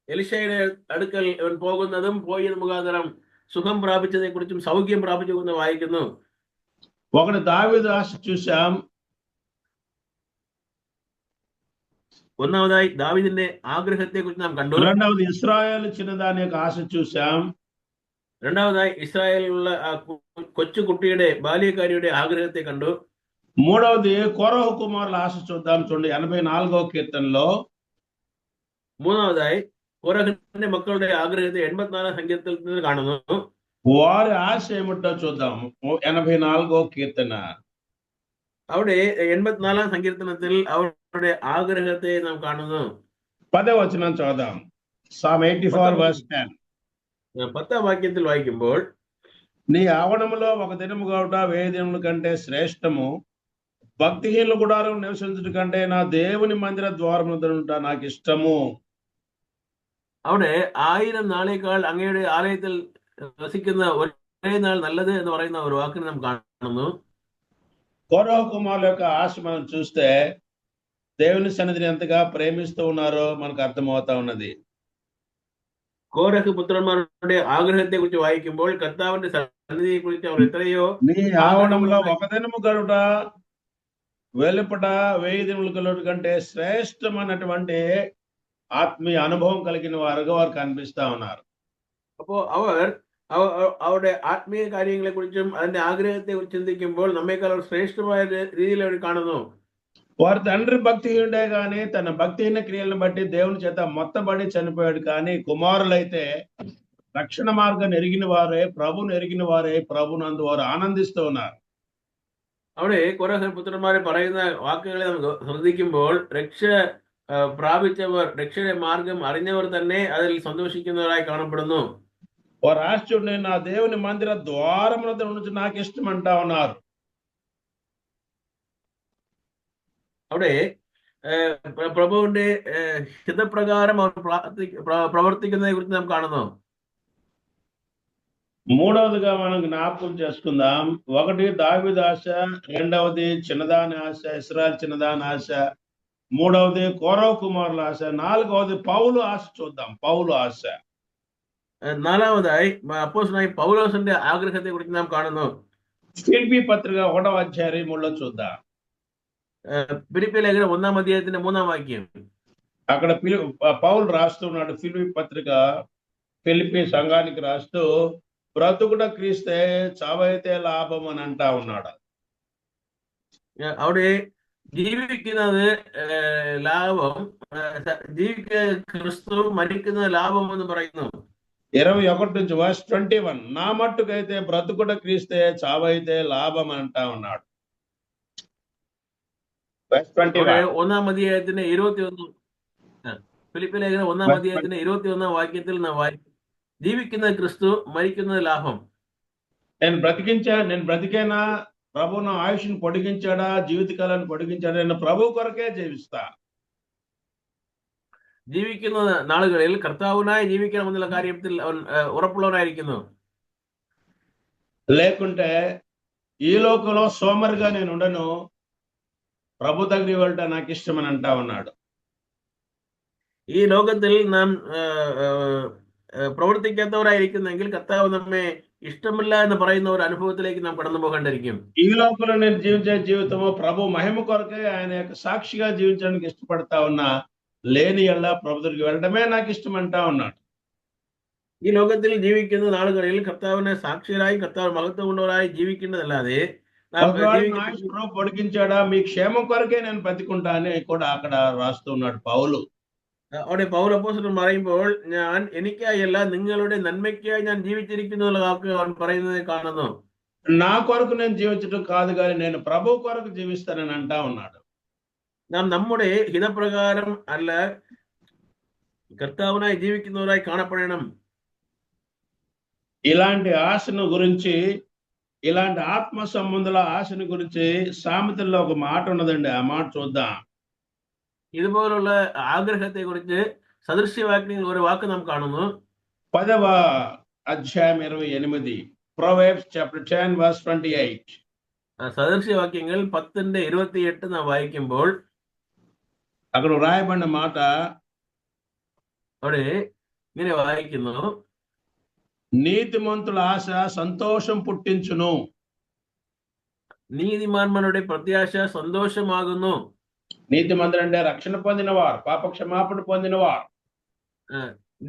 എലിശയുടെ അടുക്കൽ അവൻ പോകുന്നതും പോയത് മുഖാന്തരം സുഖം പ്രാപിച്ചതിനെ കുറിച്ചും സൗഖ്യം പ്രാപിച്ചു വായിക്കുന്നു. ఒకటి దావీదు ఆశ చూసాం, ഒന്നാമതായി ദാവീദിന്റെ ആഗ്രഹത്തെ കുറിച്ച് നാം കണ്ടു. రెండవది ఇశ్రాయేలు చిన్నదాని యొక్క ఆశ చూసాం, രണ്ടാമതായി ഇസ്രായേലിലുള്ള ആ കൊച്ചു കുട്ടിയുടെ ബാല്യക്കാരിയുടെ ആഗ്രഹത്തെ കണ്ടു. మూడవది కోరహు కుమారుల ఆశ చూద్దాం. చూడండి 84వ కీర్తనలో. മൂന്നാമതായി കോരഹിന്റെ മക്കളുടെ ആഗ്രഹത്തെ 84 സങ്കീർത്തനത്തിൽ നിന്ന് കാണുന്നു. వారి ఆశ ఏమిటో చూద్దాం. 84వ కీర్తన. അവിടെ 84 സങ്കീർത്തനത്തിൽ അവരുടെ ആഗ്രഹത്തെ നാം കാണുന്നു. 10వ వచనం చూద్దాం. Psalm 84 verse 10. 10వ వాక్యത്തിൽ వాయిക്കുമ്പോൾ, నీ ఆవరణములో ఒక దినము కావుట 1000 దినముల కంటే శ్రేష్టము, భక్తిహీనుల గుడారం నివసించుట కంటే నా దేవుని మందిర ద్వారమునుంట నాకు ఇష్టము. അവിടെ 1000 നാളേക്കാൾ അങ്ങയുടെ ആലയത്തിൽ വസിക്കുന്ന ഒരേ നാൾ നല്ലത് എന്ന് പറയുന്ന ഒരു വാക്കിനെ നാം കാണുന്നു. కోరహు కుమారుల యొక్క ఆశ మనం చూస్తే దేవుని సన్నిధిని ఎంతగా ప్రేమిస్తూ ఉన్నారో మనకు అర్థమవుతా ఉన్నది. കോരഹ് പുത്രന്മാരുടെ ആഗ്രഹത്തെ കുറിച്ച് വായിക്കുമ്പോൾ കർത്താവിന്റെ സന്നിധിയെ കുറിച്ച് അവർ എത്രയോ నీ ఆవరణంలో ఒక దినము గడుట వెలుపట 1000 దినముల కలుట కంటే శ్రేష్టమైనటువంటి ఆత్మీయ అనుభవం కలిగిన వారుగా వారు కనిపిస్తా ఉన్నారు. അപ്പോ അവരുടെ ആത്മീയ കാര്യങ്ങളെ കുറിച്ചും അതിന്റെ ആഗ്രഹത്തെ കുറിച്ച് ചിന്തിക്കുമ്പോൾ നമ്മേക്കാൾ ശ്രേഷ്ഠമായ രീതിയിൽ അവർ കാണുന്നു. వారి తండ్రి భక్తిహీనుడే కానీ తన భక్తిహీన క్రియలను బట్టి దేవుని చేత మొత్తబడి చనిపోయాడు. కానీ కుమారులైతే రక్షణ మార్గం ఎరిగిన వారే, ప్రభుని ఎరిగిన వారే, ప్రభునందు వారు ఆనందిస్తూ ఉన్నారు. അവിടെ കോരഹ് പുത്രന്മാരെ പറയുന്ന വാക്കുകളെ നമുക്ക് ശ്രദ്ധിക്കുമ്പോൾ രക്ഷ പ്രാപിച്ചവർ, രക്ഷയുടെ മാർഗം അറിഞ്ഞവർ തന്നെ അതിൽ സന്തോഷിക്കുന്നവരായി കാണപ്പെടുന്നു. వారు ఆశ్చర్యుడు, నా దేవుని మందిర ద్వారముల నుంచి నాకు ఇష్టం అంటా ఉన్నారు. അവിടെ ప్రభువుന്റെ ഹിതപ്രകാരം അവർ പ്രവർത്തിക്കുന്നതിനെ കുറിച്ച് നാം കാണുന്നു. మూడవదిగా మనం జ్ఞాపకం చేసుకుందాం. ఒకటి దావీదు ఆశ, రెండవది చిన్నదాని ఆశ, ఇశ్రాయేలు చిన్నదాని ఆశ, మూడవది కోరహు కుమారుల ఆశ, నాలుగవది పౌలు ఆశ చూద్దాం. పౌలు ఆశ. നാലാമതായി അപ്പോസ്തലനായ പൗലോസിന്റെ ആഗ്രഹത്തെ കുറിച്ച് നാം കാണുന്നു. ఫిలిప్పీ పత్రిక 1వ అధ్యాయంలో చూద్దాం. ఫిలిప్పీ లేఖనం 1వ అధ్యాయത്തിന്റെ 3వ వాక్యం. అక్కడ పౌలు రాస్తున్నాడు ఫిలిప్పీ పత్రిక ఫిలిప్పీ సంఘానికి రాస్తూ, బ్రతుకుట క్రీస్తే చావైతే లాభం అని అంటా ఉన్నాడు. അവിടെ ജീവിക്കുന്നത് ലാഭം, ക്രിസ്തു മരിക്കുന്നത് ലാഭം എന്ന് പറയുന്നു. 21 నుంచి verse 21. నా మట్టుకైతే బ్రతుకుట క్రీస్తే చావైతే లాభం అని అంటా ఉన్నాడు. verse 21. 1వ అధ్యాయത്തിന്റെ 21, ഫിലിപ്പി ലേഖനം 1వ അധ്യായത്തിന്റെ 21వ വാക്യത്തിൽ നാം വായിക്കും, జీవిക്കുന്നത് క్రిస్తు, మరిക്കുന്നത് లాభం. నేను బ్రతికైనా ప్రభు నా ఆయుష్ను పొడిగించాడా, జీవితకాలాన్ని పొడిగించాడా, నేను ప్రభు కొరకే జీవిస్తా. ജീവിക്കുന്ന നാളുകളിൽ കർത്താവിനായി ജീവിക്കണമെന്നുള്ള കാര്യത്തിൽ അവൻ ഉറപ്പുള്ളവനായിരിക്കുന്നു. లేకుంటే ఈ లోకంలో సోమరిగా నేను ఉండను, ప్రభు దగ్గరికి వెళ్ళటం నాకు ఇష్టమని అంటా ఉన్నాడు. ഈ ലോകത്തിൽ നാം പ്രവർത്തിക്കാത്തവരായിരിക്കുന്നെങ്കിൽ കർത്താവ് നമ്മെ ഇഷ്ടമില്ല എന്ന് പറയുന്ന ഒരു അനുഭവത്തിലേക്ക് നാം കടന്നു പോകേണ്ടിയിരിക്കും. ఈ లోకంలో నేను జీవించే జీవితము ప్రభు మహిమ కొరకే ఆయన యొక్క సాక్షిగా జీవించడానికి ఇష్టపడతా ఉన్నా, లేని ఎల్ల ప్రభు దగ్గరికి వెళ్ళడమే నాకు ఇష్టం అంటా ఉన్నాడు. ഈ ലോകത്തിൽ ജീവിക്കുന്ന നാളുകളിൽ കർത്താവിനെ സാക്ഷികളായി കർത്താവ് മഹത്വമുള്ളവരായി ജീവിക്കേണ്ടതല്ലാതെ നാം ఒకవేళ నా ജീവിക്കുന്ന ప్రభు పొడిగించాడా, మీ క్షేమం కొరకే నేను బతికుంటా అని కూడా అక్కడ రాస్తూ ఉన్నాడు పౌలు. അവിടെ പൗലപ്പോസ്തലൻ പറയുമ്പോൾ ഞാൻ എനിക്കായല്ല നിങ്ങളുടെ നന്മയ്ക്കായി ഞാൻ ജീവിച്ചിരിക്കുന്നു എന്നുള്ള വാക്ക് അവൻ പറയുന്നത് കാണുന്നു. నా కొరకు నేను జీవించడం కాదు కానీ నేను ప్రభు కొరకు జీవిస్తానని అంటా ఉన్నాడు. നാം നമ്മുടെ ഹിതപ്രകാരം അല്ല കർത്താവിനായി ജീവിക്കുന്നവരായി കാണപ്പെടണം. ఇలాంటి ఆశను గురించి, ఇలాంటి ఆత్మ సంబంధుల ఆశను గురించి సామెతల్లో ఒక మాట ఉన్నదండి, ఆ మాట చూద్దాం. ഇതുപോലുള്ള ആഗ്രഹത്തെ കുറിച്ച് സദൃശ്യവാക്യങ്ങളിൽ ഒരു വാക്ക് നാം കാണുന്നു. 10వ అధ్యాయం 28, Proverbs chapter 10 verse 28. സദൃശ്യവാക്യങ്ങൾ 10:28 നാം വായിക്കുമ്പോൾ అక్కడ రాయబడిన మాట, അവിടെ ഇങ്ങനെ വായിക്കുന്നു, నీతిమంతుల ఆశ సంతోషం పుట్టించును. നീതിമാന്മാരുടെ പ്രത്യാശ സന്തോഷമാകുന്നു. నీతిమంతులు అంటే రక్షణ పొందినవారు, పాప క్షమాపణ పొందినవారు.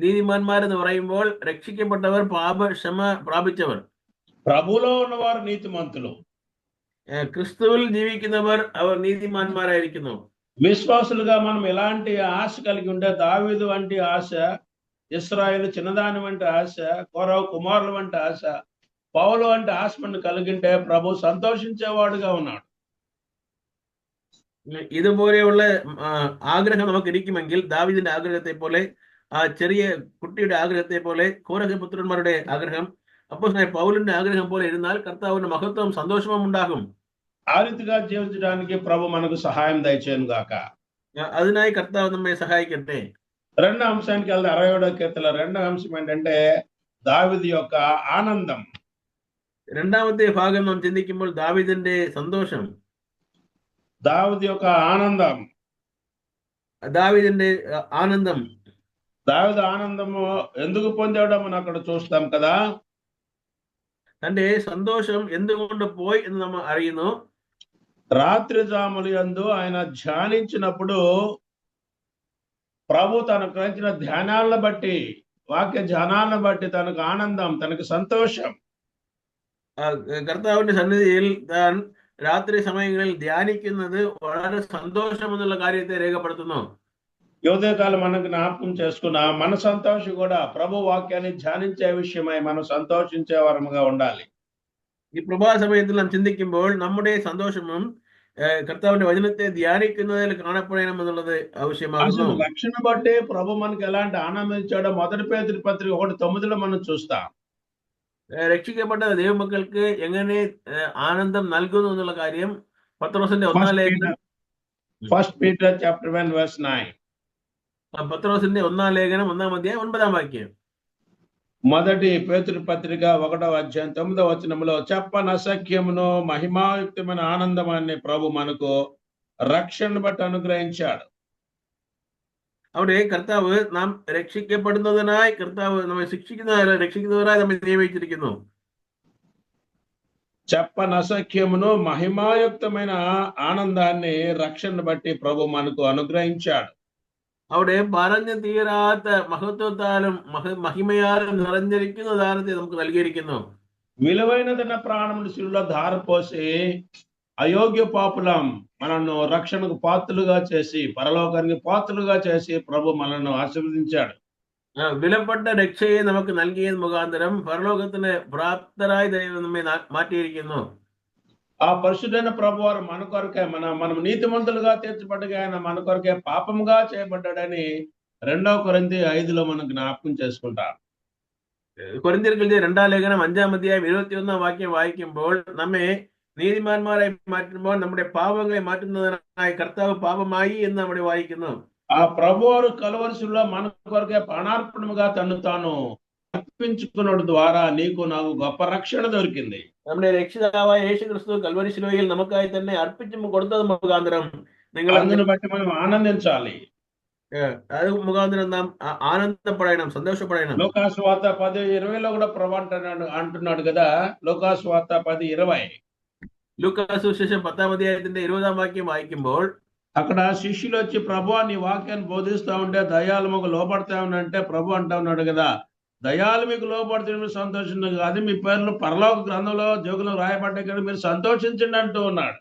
നീതിമാന്മാരെന്ന് പറയുമ്പോൾ രക്ഷിക്കപ്പെട്ടവർ, പാപക്ഷമ പ്രാപിച്ചവർ. ప్రభులో ఉన్నవారు నీతిమంతులు. ക്രിസ്തുവിൽ ജീവിക്കുന്നവർ അവർ നീതിമാന്മാരായിരിക്കുന്നു. విశ్వాసులుగా మనం ఎలాంటి ఆశ కలిగి ఉంటే, దావీదు వంటి ఆశ, ఇశ్రాయేలు చిన్నదాని వంటి ఆశ, కోరవ కుమారుల వంటి ఆశ, పౌలు వంటి ఆశ మనం కలిగింటే ప్రభు సంతోషించేవాడుగా ఉన్నాడు. ഇതുപോലെയുള്ള ആഗ്രഹം നമുക്ക് ഇരിക്കുമെങ്കിൽ ദാവീദിന്റെ ആഗ്രഹത്തെ പോലെ, ആ ചെറിയ കുട്ടിയുടെ ആഗ്രഹത്തെ പോലെ, കോരഹപുത്രന്മാരുടെ ആഗ്രഹം, അപ്പോസ്തലനായ പൗലിന്റെ ആഗ്രഹം പോലെ ഇരുന്നാൽ കർത്താവിന്റെ മഹത്വവും സന്തോഷവും ഉണ്ടാകും. ఆ రీతిగా జీవించడానికి ప్రభు మనకు సహాయం దయచేయను గాక. അതിനായി കർത്താവ് നമ്മെ സഹായിക്കട്ടെ. రెండో అంశానికి వెళ్తే 67వ కీర్తన రెండో అంశం ఏంటంటే దావీదు యొక్క ఆనందం. രണ്ടാമത്തെ ഭാഗം നാം ചിന്തിക്കുമ്പോൾ ദാവീദിന്റെ സന്തോഷം, దావీదు యొక్క ఆనందం. ദാവീദിന്റെ ఆనందం. దావీదు ఆనందము ఎందుకు పొందాడో మనం అక్కడ చూస్తాం కదా. തന്റെ സന്തോഷം എന്തുകൊണ്ട് പോയി എന്ന് നമ്മൾ അറിയുന്നു. రాత్రి జాములు యందు ఆయన ధ్యానించినప్పుడు ప్రభు తనకు గ్రహించిన ధ్యానాలను బట్టి, వాక్య ధ్యానాలను బట్టి తనకు ఆనందం, తనకు సంతోషం. കർത്താവിന്റെ സന്നിധിയിൽ താൻ രാത്രി സമയങ്ങളിൽ ധ്യാനിക്കുന്നത് വളരെ സന്തോഷം എന്നുള്ള കാര്യത്തെ രേഖപ്പെടുത്തുന്നു. ఉదయకాలం మనం జ్ఞాపకం చేసుకున్న మన సంతోషం కూడా ప్రభు వాక్యాన్ని ధ్యానించే విషయమై మనం సంతోషించే వరముగా ఉండాలి. ഈ പ്രഭാത സമയത്തിൽ നാം ചിന്തിക്കുമ്പോൾ നമ്മുടെ സന്തോഷവും കർത്താവിന്റെ വചനത്തെ ധ്യാനിക്കുന്നതിൽ കാണപ്പെടണം എന്നുള്ളത് ആവശ്യമാകുന്നു. అసలు రక్షణ బట్టి ప్రభు మనకి ఎలాంటి ఆనందం ఇచ్చాడో 1 పేతురు పత్రిక 1:9 మనం చూస్తాం. രക്ഷിക്കപ്പെട്ട ദൈവമക്കൾക്ക് എങ്ങനെ ആനന്ദം നൽകുന്നു എന്നുള്ള കാര്യം പത്രോസിന്റെ ഒന്നാം ലേഖനം, First Peter chapter 1 verse 9. പത്രോസിന്റെ ഒന്നാം ലേഖനം 1-ാം അധ്യായം 9-ാം വാക്യം. మొదటి పేతురు పత్రిక 1వ అధ్యాయం 9వ వచనంలో, చెప్పనసఖ్యమును మహిమాయుక్తమైన ఆనందమాన్ని ప్రభు మనకు రక్షణ బట్టి అనుగ్రహించాడు. അവിടെ കർത്താവ് നാം രക്ഷിക്കപ്പെടുന്നതിനായി, കർത്താവ് നമ്മെ രക്ഷിക്കുന്നവരായി നമ്മെ നിയമിച്ചിരിക്കുന്നു. చెప్పనసఖ్యమును మహిమాయుక్తమైన ఆనందాన్ని రక్షణ బట్టి ప్రభు మనకు అనుగ్రహించాడు. അവിടെ പറഞ്ഞു തീരാത്ത മഹത്വത്താലും മഹിമയാലും നിറഞ്ഞിരിക്കുന്ന ദാനത്തെ നമുക്ക് നൽകിയിരിക്കുന്നു. విలువైనదైన ప్రాణములు శిలువలో ధారపోసి అయోగ్య పాపులం మనల్ని రక్షణకు పాత్రులుగా చేసి, పరలోకానికి పాత్రులుగా చేసి ప్రభు మనల్ని ఆశీర్వదించాడు. വിലപ്പെട്ട രക്ഷയെ നമുക്ക് നൽകിയത് മുഖാന്തരം പരലോകത്തിന് പ്രാപ്തരായി ദൈവം നമ്മെ മാറ്റിയിരിക്കുന്നു. ఆ పరిశుద్ధైన ప్రభు వారు మన కొరకే, మనం నీతిమంతులుగా తీర్చబడ్డగా ఆయన మన కొరకే పాపముగా చేయబడ్డాడని 2 కొరింథీ 5లో మనం జ్ఞాపకం చేసుకుంటాం. കൊരിന്ത്യർക്കെഴുതിയ 2-ാം ലേഖനം 5-ാം അധ്യായം 21-ാം വാക്യം വായിക്കുമ്പോൾ നമ്മെ നീതിമാന്മാരായി മാറ്റുമ്പോൾ നമ്മുടെ പാപങ്ങളെ മാറ്റുന്നതിനായി കർത്താവ് പാപമായി എന്ന് അവിടെ വായിക്കുന്നു. ఆ ప్రభు వారు కలువరిశిలో మన కొరకే ప్రాణార్పణముగా తను తాను అర్పించుకున్న ద్వారా నీకు నాకు గొప్ప రక్షణ దొరికింది. നമ്മുടെ രക്ഷിതാവായ യേശു ക്രിസ്തു കൽവരി ശിലുവയിൽ നമുക്കായി തന്നെ അർപ്പിച്ചു കൊടുത്തത് മുഖാന്തരം നിങ്ങൾ అందును బట్టి మనం ఆనందించాలి. അത് മുഖാന്തരം നാം ആനന്ദപ്പെടണം, സന്തോഷപ്പെടണം. లోకాసు వార్త 10:20లో కూడా ప్రభు అంటున్నాడు కదా, లోకాసు వార్త 10:20. ലൂക്കാ സുവിശേഷം 10-ാം അധ്യായത്തിന്റെ 20-ാം വാക്യം വായിക്കുമ്പോൾ అక్కడ శిష్యులు వచ్చి ప్రభు నీ వాక్యాన్ని బోధిస్తా ఉంటే దయాలు మాకు లోపడతా ఉన్నంటే ప్రభు అంటా ఉన్నాడు కదా, దయాలు మీకు లోపడుతున్న సంతోషం అది మీ పేర్లు పరలోక గ్రంథంలో జోగులో రాయబడ్డ కదా, మీరు సంతోషించండి అంటూ ఉన్నాడు.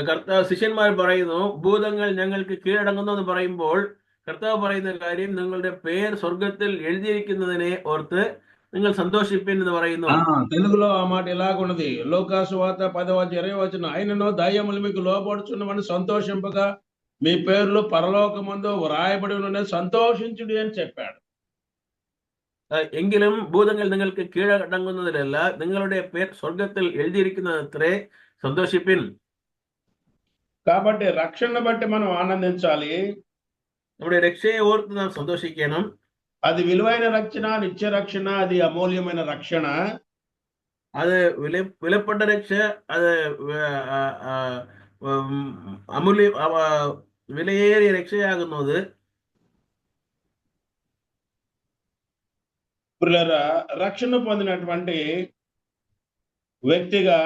കർത്താവ് ശിഷ്യന്മാർ പറയുന്നു ഭൂതങ്ങൾ ഞങ്ങൾക്ക് കീഴടങ്ങുന്നു എന്ന് പറയുമ്പോൾ കർത്താവ് പറയുന്ന കാര്യം നിങ്ങളുടെ പേർ സ്വർഗത്തിൽ എഴുതിയിരിക്കുന്നതിനെ ഓർത്ത് നിങ്ങൾ సంతోషిప్పిన్ എന്ന് പറയുന്നു. తెలుగులో ఆ మాట ఇలాగున్నది, లోకాసు వార్త 10:20 ఆయనను దయ్యములు మీకు లోపడుచున్నవని సంతోషింపగా మీ పేర్లు పరలోకమందు వ్రాయబడి ఉన్నది సంతోషించుడి అని చెప్పాడు. എങ്കിലും ഭൂതങ്ങൾ നിങ്ങൾക്ക് കീഴടങ്ങുന്നതിലല്ല, നിങ്ങളുടെ പേർ സ്വർഗത്തിൽ എഴുതിയിരിക്കുന്നത്രേ సంతోషిప్పిൻ. కాబట్టి రక్షణ బట్టి మనం ఆనందించాలి. നമ്മുടെ രക്ഷയെ ഓർത്ത് നാം സന്തോഷിക്കണം. అది విలువైన రక్షణ, నిత్య రక్షణ, అది అమూల్యమైన రక్షణ. അത് വിലപ്പെട്ട രക്ഷ, അത് അമൂല്യ വിലയേറിയ രക്ഷയാകുന്നത്. రక్షణ పొందినటువంటి వ్యక్తిగా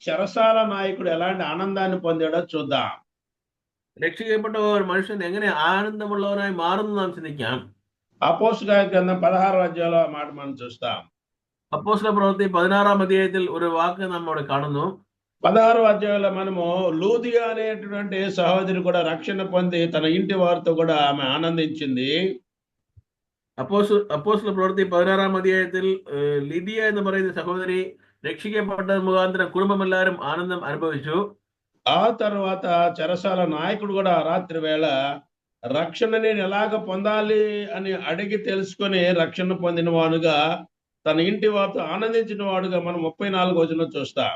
చెరసాల నాయకుడు ఎలాంటి ఆనందాన్ని పొందాడో చూద్దాం. രക്ഷിക്കപ്പെട്ട ഒരു മനുഷ്യൻ എങ്ങനെ ആനന്ദമുള്ളവനായി മാറുന്നു നാം ചിന്തിക്കാം. అపోస్తలుల గ్రంథం 16వ అధ్యాయంలో ఆ మాట మనం చూస్తాం. അപ്പോസ്തല പ്രവൃത്തി 16-ാം അധ്യായത്തിൽ ഒരു വാക്ക് നാം അവിടെ കാണുന്നു. 16వ అధ్యాయంలో మనము లూదియా అనేటువంటి సహోదరి కూడా రక్షణ పొంది తన ఇంటి వారితో కూడా ఆమె ఆనందించింది. അപ്പോസ്തല പ്രവൃത്തി 16-ാം അധ്യായത്തിൽ ലിദിയ എന്ന് പറയുന്ന സഹോദരി രക്ഷിക്കപ്പെട്ട മുഖാന്തരം കുടുംബമെല്ലാവരും ఆనందం అనుభవించు. ఆ తర్వాత చెరసాల నాయకుడు కూడా రాత్రి వేళ రక్షణ నేను ఎలాగ పొందాలి అని అడిగి తెలుసుకొని రక్షణ పొందిన వాడుగా తన ఇంటి వారితో ఆనందించిన వాడుగా మనం 34వ వచనం చూస్తాం.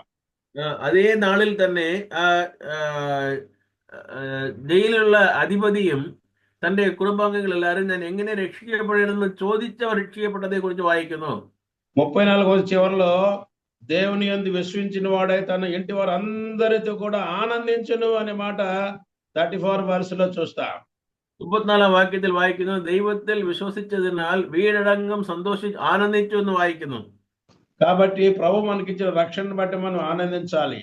അതേ നാളിൽ തന്നെ ജയിലുള്ള അധിപതിയും തന്റെ കുടുംബാംഗങ്ങൾ എല്ലാവരും ഞാൻ എങ്ങനെ രക്ഷിക്കപ്പെടണമെന്ന് ചോദിച്ചവർ രക്ഷിക്കപ്പെട്ടതെ കുറിച്ച് വായിക്കുന്നു. 34వ చివరిలో దేవుని యందు విశ్వసించిన వాడే తన ఇంటి వారు అందరితో కూడా ఆనందించును అనే మాట 34 verseలో చూస్తాం. 34-ാം വാക്യത്തിൽ വായിക്കുന്നു, ദൈവത്തിൽ വിശ്വസിച്ചതിനാൽ വീടടങ്കം ആനന്ദിച്ചു എന്ന് വായിക്കുന്നു. కాబట్టి ప్రభు మనకిచ్చిన రక్షణ బట్టి మనం ఆనందించాలి.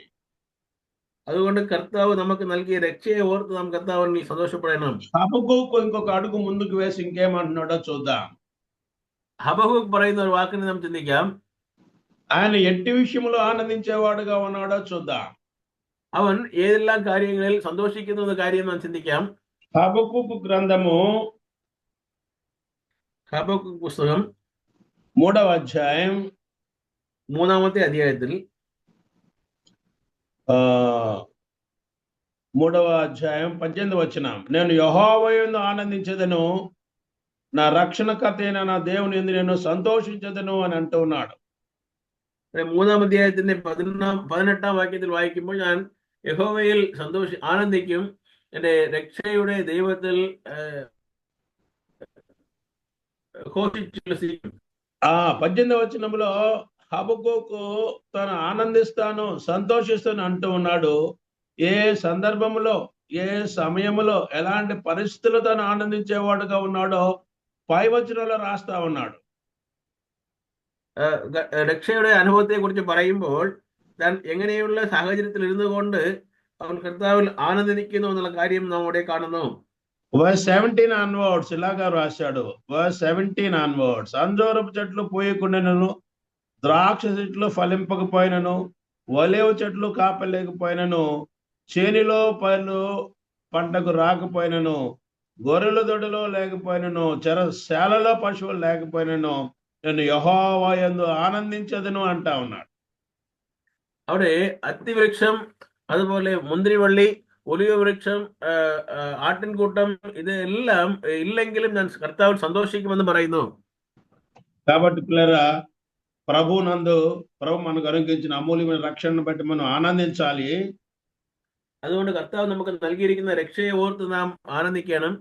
അതുകൊണ്ട് കർത്താവ് നമുക്ക് നൽകിയ രക്ഷയെ ഓർത്ത് നാം കർത്താവിൽ സന്തോഷപ്പെടണം. హబక్కూకు ఇంకొక అడుగు ముందుకు వేసి ఇంకేమంటున్నాడో చూద్దాం. ഹബക്കൂക്ക് പറയുന്ന ഒരു വാക്കിനെ നാം ചിന്തിക്കാം. ఆయన ఎట్టి విషయంలో ఆనందించేవాడుగా ఉన్నాడో చూద్దాం. അവൻ ഏതെല്ലാം കാര്യങ്ങളിൽ സന്തോഷിക്കുന്ന കാര്യം നാം ചിന്തിക്കാം. హబక్కూకు గ్రంథము ഹബക്കൂക്ക് പുസ്തകം 3వ అధ్యాయం 3-ാമത്തെ അധ്യായത്തിൽ 3వ అధ్యాయం 18వ వచనం, నేను యెహోవా యందు ఆనందించెదను, నా రక్షణకర్త అయిన నా దేవుని యందు నేను సంతోషించెదను అని అంటూ ఉన్నాడు. 3-ാം അധ്യായത്തിന്റെ 18-ാം വാക്യത്തിൽ വായിക്കുമ്പോൾ ഞാൻ യഹോവയിൽ ആനന്ദിക്കും, എന്റെ രക്ഷയുടെ ദൈവത്തിൽ ഘോഷിച്ചുല്ലസിക്കും. 18వ వచనంలో హబక్కూకు తను ఆనందిస్తాను, సంతోషిస్తాను అంటూ ఉన్నాడు. ఏ సందర్భంలో, ఏ సమయంలో, ఎలాంటి పరిస్థితుల్లో తను ఆనందించేవాడుగా ఉన్నాడో పై వచనంలో రాస్తా ఉన్నాడు. രക്ഷയുടെ അനുഭവത്തെ കുറിച്ച് പറയുമ്പോൾ താൻ എങ്ങനെയുള്ള സാഹചര്യത്തിൽ ഇരുന്നു കൊണ്ട് അവൻ കർത്താവിൽ ആനന്ദിക്കുന്നു എന്നുള്ള കാര്യം നാം അവിടെ കാണുന്നു. verse 17 onwards ఇలాగా రాశాడు. verse 17 onwards, అంజూరపు చెట్లు పోయకుండాను, ద్రాక్ష చెట్లు ఫలింపకపోయినను, ఒలీవ చెట్లు కాపలేకపోయినను, చేనిలో పళ్ళు పంటకు రాకపోయినను, గొర్రెల దొడ్డిలో లేకపోయినను, చెరశాలలో పశువులు లేకపోయినను, నేను యెహోవా యందు ఆనందించదును అంటా ఉన్నాడు. അവിടെ അത്തിവൃക്ഷം, അതുപോലെ മുന്തിരിവള്ളി, ഒലിവ വൃക്ഷം, ആട്ടിൻകൂട്ടം ഇതെല്ലാം ഇല്ലെങ്കിലും ഞാൻ കർത്താവിൽ സന്തോഷിക്കുമെന്ന് പറയുന്നു. కాబట్టి పిల్లరా, ప్రభు మనకు అనుగ్రహించిన అమూల్యమైన రక్షణను బట్టి మనం ఆనందించాలి. അതുകൊണ്ട് കർത്താവ് നമുക്ക് നൽകിയിരിക്കുന്ന രക്ഷയെ ഓർത്ത് നാം ആനന്ദിക്കണം.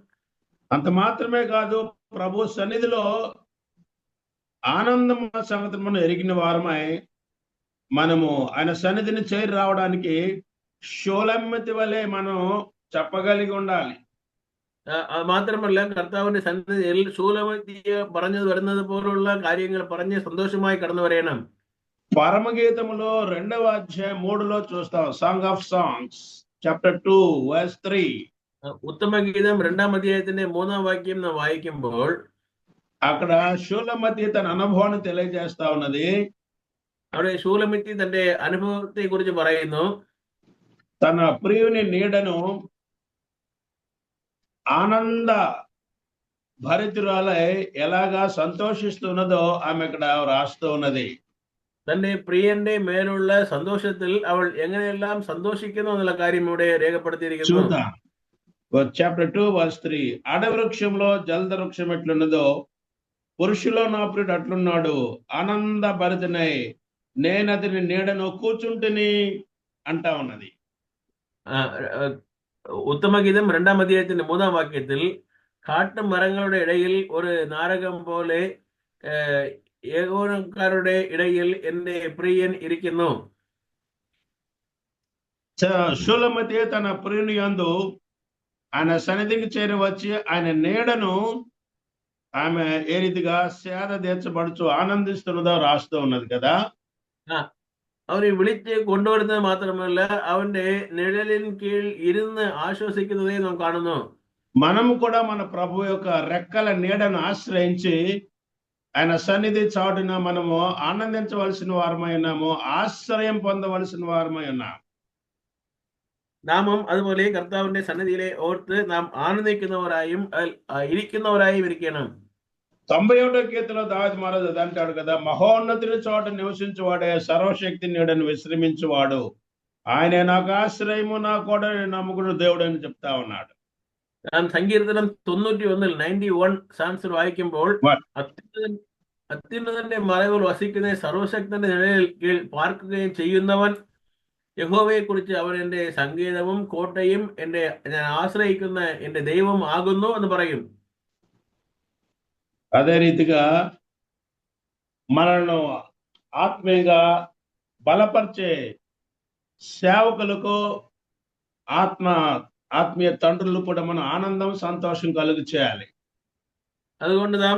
అంత మాత్రమే కాదు, ప్రభు సన్నిధిలో ఆనందం సంగతిని మనం ఎరిగిన వారమై మనము ఆయన సన్నిధిని చేరి రావడానికి షోలమ్మితి వలె మనం చెప్పగలిగి ఉండాలి. അത് മാത്രമല്ല കർത്താവിന്റെ സന്നിധിയിൽ ശൂലമത്തിയെ പറഞ്ഞത് വരുന്നത് പോലുള്ള കാര്യങ്ങൾ പറഞ്ഞ് സന്തോഷമായി കടന്നു വരയണം. పరమగీతములో 2వ అధ్యాయం 3లో చూస్తాం. Song of songs chapter 2 verse 3. ഉത്തമഗീതം 2ാം അധ്യായത്തിന്റെ 3ാം വാക്യം നാം വായിക്കുമ്പോൾ అక్కడ షూలమతి తన అనుభవాన్ని తెలియజేస్తా ఉన్నది. അവിടെ ശൂലമിത്തി തന്റെ അനുഭവത്തെ കുറിച്ച് പറയുന്നു. తన ప్రియుని నీడను ఆనంద భరితురాలై ఎలాగా సంతోషిస్తున్నదో ఆమె ఇక్కడ రాస్తూ ఉన్నది. തന്റെ പ്രിയന്റെ മേലുള്ള സന്തോഷത്തിൽ അവൾ എങ്ങനെയെല്ലാം സന്തോഷിക്കുന്നു എന്നുള്ള കാര്യം ഇവിടെ രേഖപ്പെടുത്തിയിരിക്കുന്നു. చూద్దాం. Chapter 2 verse 3. అడవృక్షంలో జలద వృక్షం ఎట్లున్నదో పురుషులో నా ప్రియుడు అట్లున్నాడు, ఆనంద భరితనై నేను అతని నీడను కూర్చుంటుని అంటా ఉన్నది. ഉത്തമഗീതം 2ാം അധ്യായത്തിന്റെ 3ാം വാക്യത്തിൽ കാട്ടു മരങ്ങളുടെ ഇടയിൽ ഒരു നാരകം പോലെ ഏകോനക്കാരുടെ ഇടയിൽ എന്റെ പ്രിയൻ ഇരിക്കുന്നു. షూలమతి తన ప్రియుని యందు ఆయన సన్నిధికి చేరి వచ్చి ఆయన నీడను ఆమె ఏ రీతిగా సేద తీర్చబడుచు ఆనందిస్తున్నదో రాస్తూ ఉన్నది కదా. അവനെ വിളിച്ച് കൊണ്ടുവരുന്നത് മാത്രമല്ല അവന്റെ നിഴലിൻ കീഴിൽ ഇരുന്ന് ആശ്വസിക്കുന്നതേ നാം കാണുന്നു. మనము కూడా మన ప్రభు యొక్క రెక్కల నీడను ఆశ్రయించి ఆయన సన్నిధి చాటున మనము ఆనందించవలసిన వారమై ఉన్నాము, ఆశ్రయం పొందవలసిన వారమై ఉన్నాము. നാമും അതുപോലെ കർത്താവിന്റെ സന്നിധിയിലെ ഓർത്ത് നാം ആനന്ദിക്കുന്നവരായും ഇരിക്കുന്നവരായും ഇരിക്കണം. 91వ కీర్తనలో దావీదు మహారాజు అది అంటాడు కదా, మహోన్నతుని చోట నివసించువాడే సర్వశక్తి నీడను విశ్రమించువాడు, ఆయనే నాకు ఆశ్రయము, నా కూడా నమ్ముకున్న దేవుడు అని చెప్తా ఉన్నాడు. നാം സങ്കീർത്തനം 91 91 സാംസിൽ വായിക്കുമ്പോൾ അത്യുന്നതന്റെ മറവിൽ വസിക്കുന്ന സർവശക്തന്റെ നിഴലിൽ കീഴിൽ പാർക്കുകയും ചെയ്യുന്നവൻ യഹോവയെ കുറിച്ച് അവൻ എന്റെ സംഗീതവും കോട്ടയും ഞാൻ ആശ്രയിക്കുന്ന എന്റെ ദൈവം ആകുന്നു എന്ന് പറയും. అదే రీతిగా మనను ఆత్మీయంగా బలపరిచే సేవకులకు ఆత్మీయ తండ్రులు కూడా మనం ఆనందం సంతోషం కలుగు చేయాలి. അതുകൊണ്ട് നാം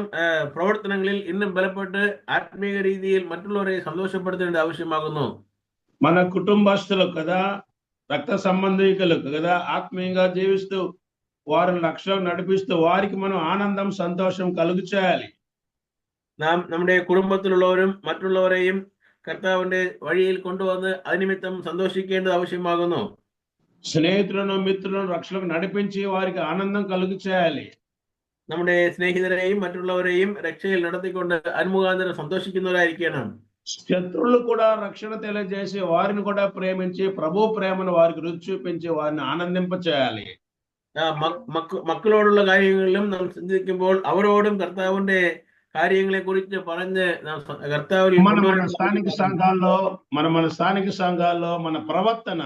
പ്രവർത്തനങ്ങളിൽ ഇന്നും ബലപ്പെട്ട് ആത്മീയ രീതിയിൽ മറ്റുള്ളവരെ സന്തോഷപ്പെടുത്തേണ്ട ആവശ്യമാകുന്നു. మన కుటుంబస్తులకు కదా, రక్త సంబంధికులకు కదా, ఆత్మీయంగా జీవిస్తూ వారిని లక్ష్యం నడిపిస్తూ వారికి మనం ఆనందం సంతోషం కలుగు చేయాలి. നാം നമ്മുടെ കുടുംബത്തിലുള്ളവരും മറ്റുള്ളവരെയും കർത്താവിന്റെ വഴിയിൽ കൊണ്ടുവന്ന് അതിനിമിത്തം സന്തോഷിക്കേണ്ടത് ആവശ്യമാകുന്നു. స్నేహితులను మిత్రులను రక్షణకు నడిపించి వారికి ఆనందం కలుగు చేయాలి. നമ്മുടെ സ്നേഹിതരെയും മറ്റുള്ളവരെയും രക്ഷയിൽ നടത്തിക്കൊണ്ട് അനുമുഖാന്തരം സന്തോഷിക്കുന്നവരായിരിക്കണം. శత్రువులు కూడా రక్షణ తెలియజేసి వారిని కూడా ప్రేమించి ప్రభు ప్రేమను వారికి రుచి చూపించి వారిని ఆనందింప చేయాలి. മക്കളോടുള്ള കാര്യങ്ങളിലും നാം ചിന്തിക്കുമ്പോൾ അവരോടും കർത്താവിന്റെ കാര്യങ്ങളെ കുറിച്ച് പറഞ്ഞ് കർത്താവിൽ మన స్థానిక సంఘాల్లో మన ప్రవర్తన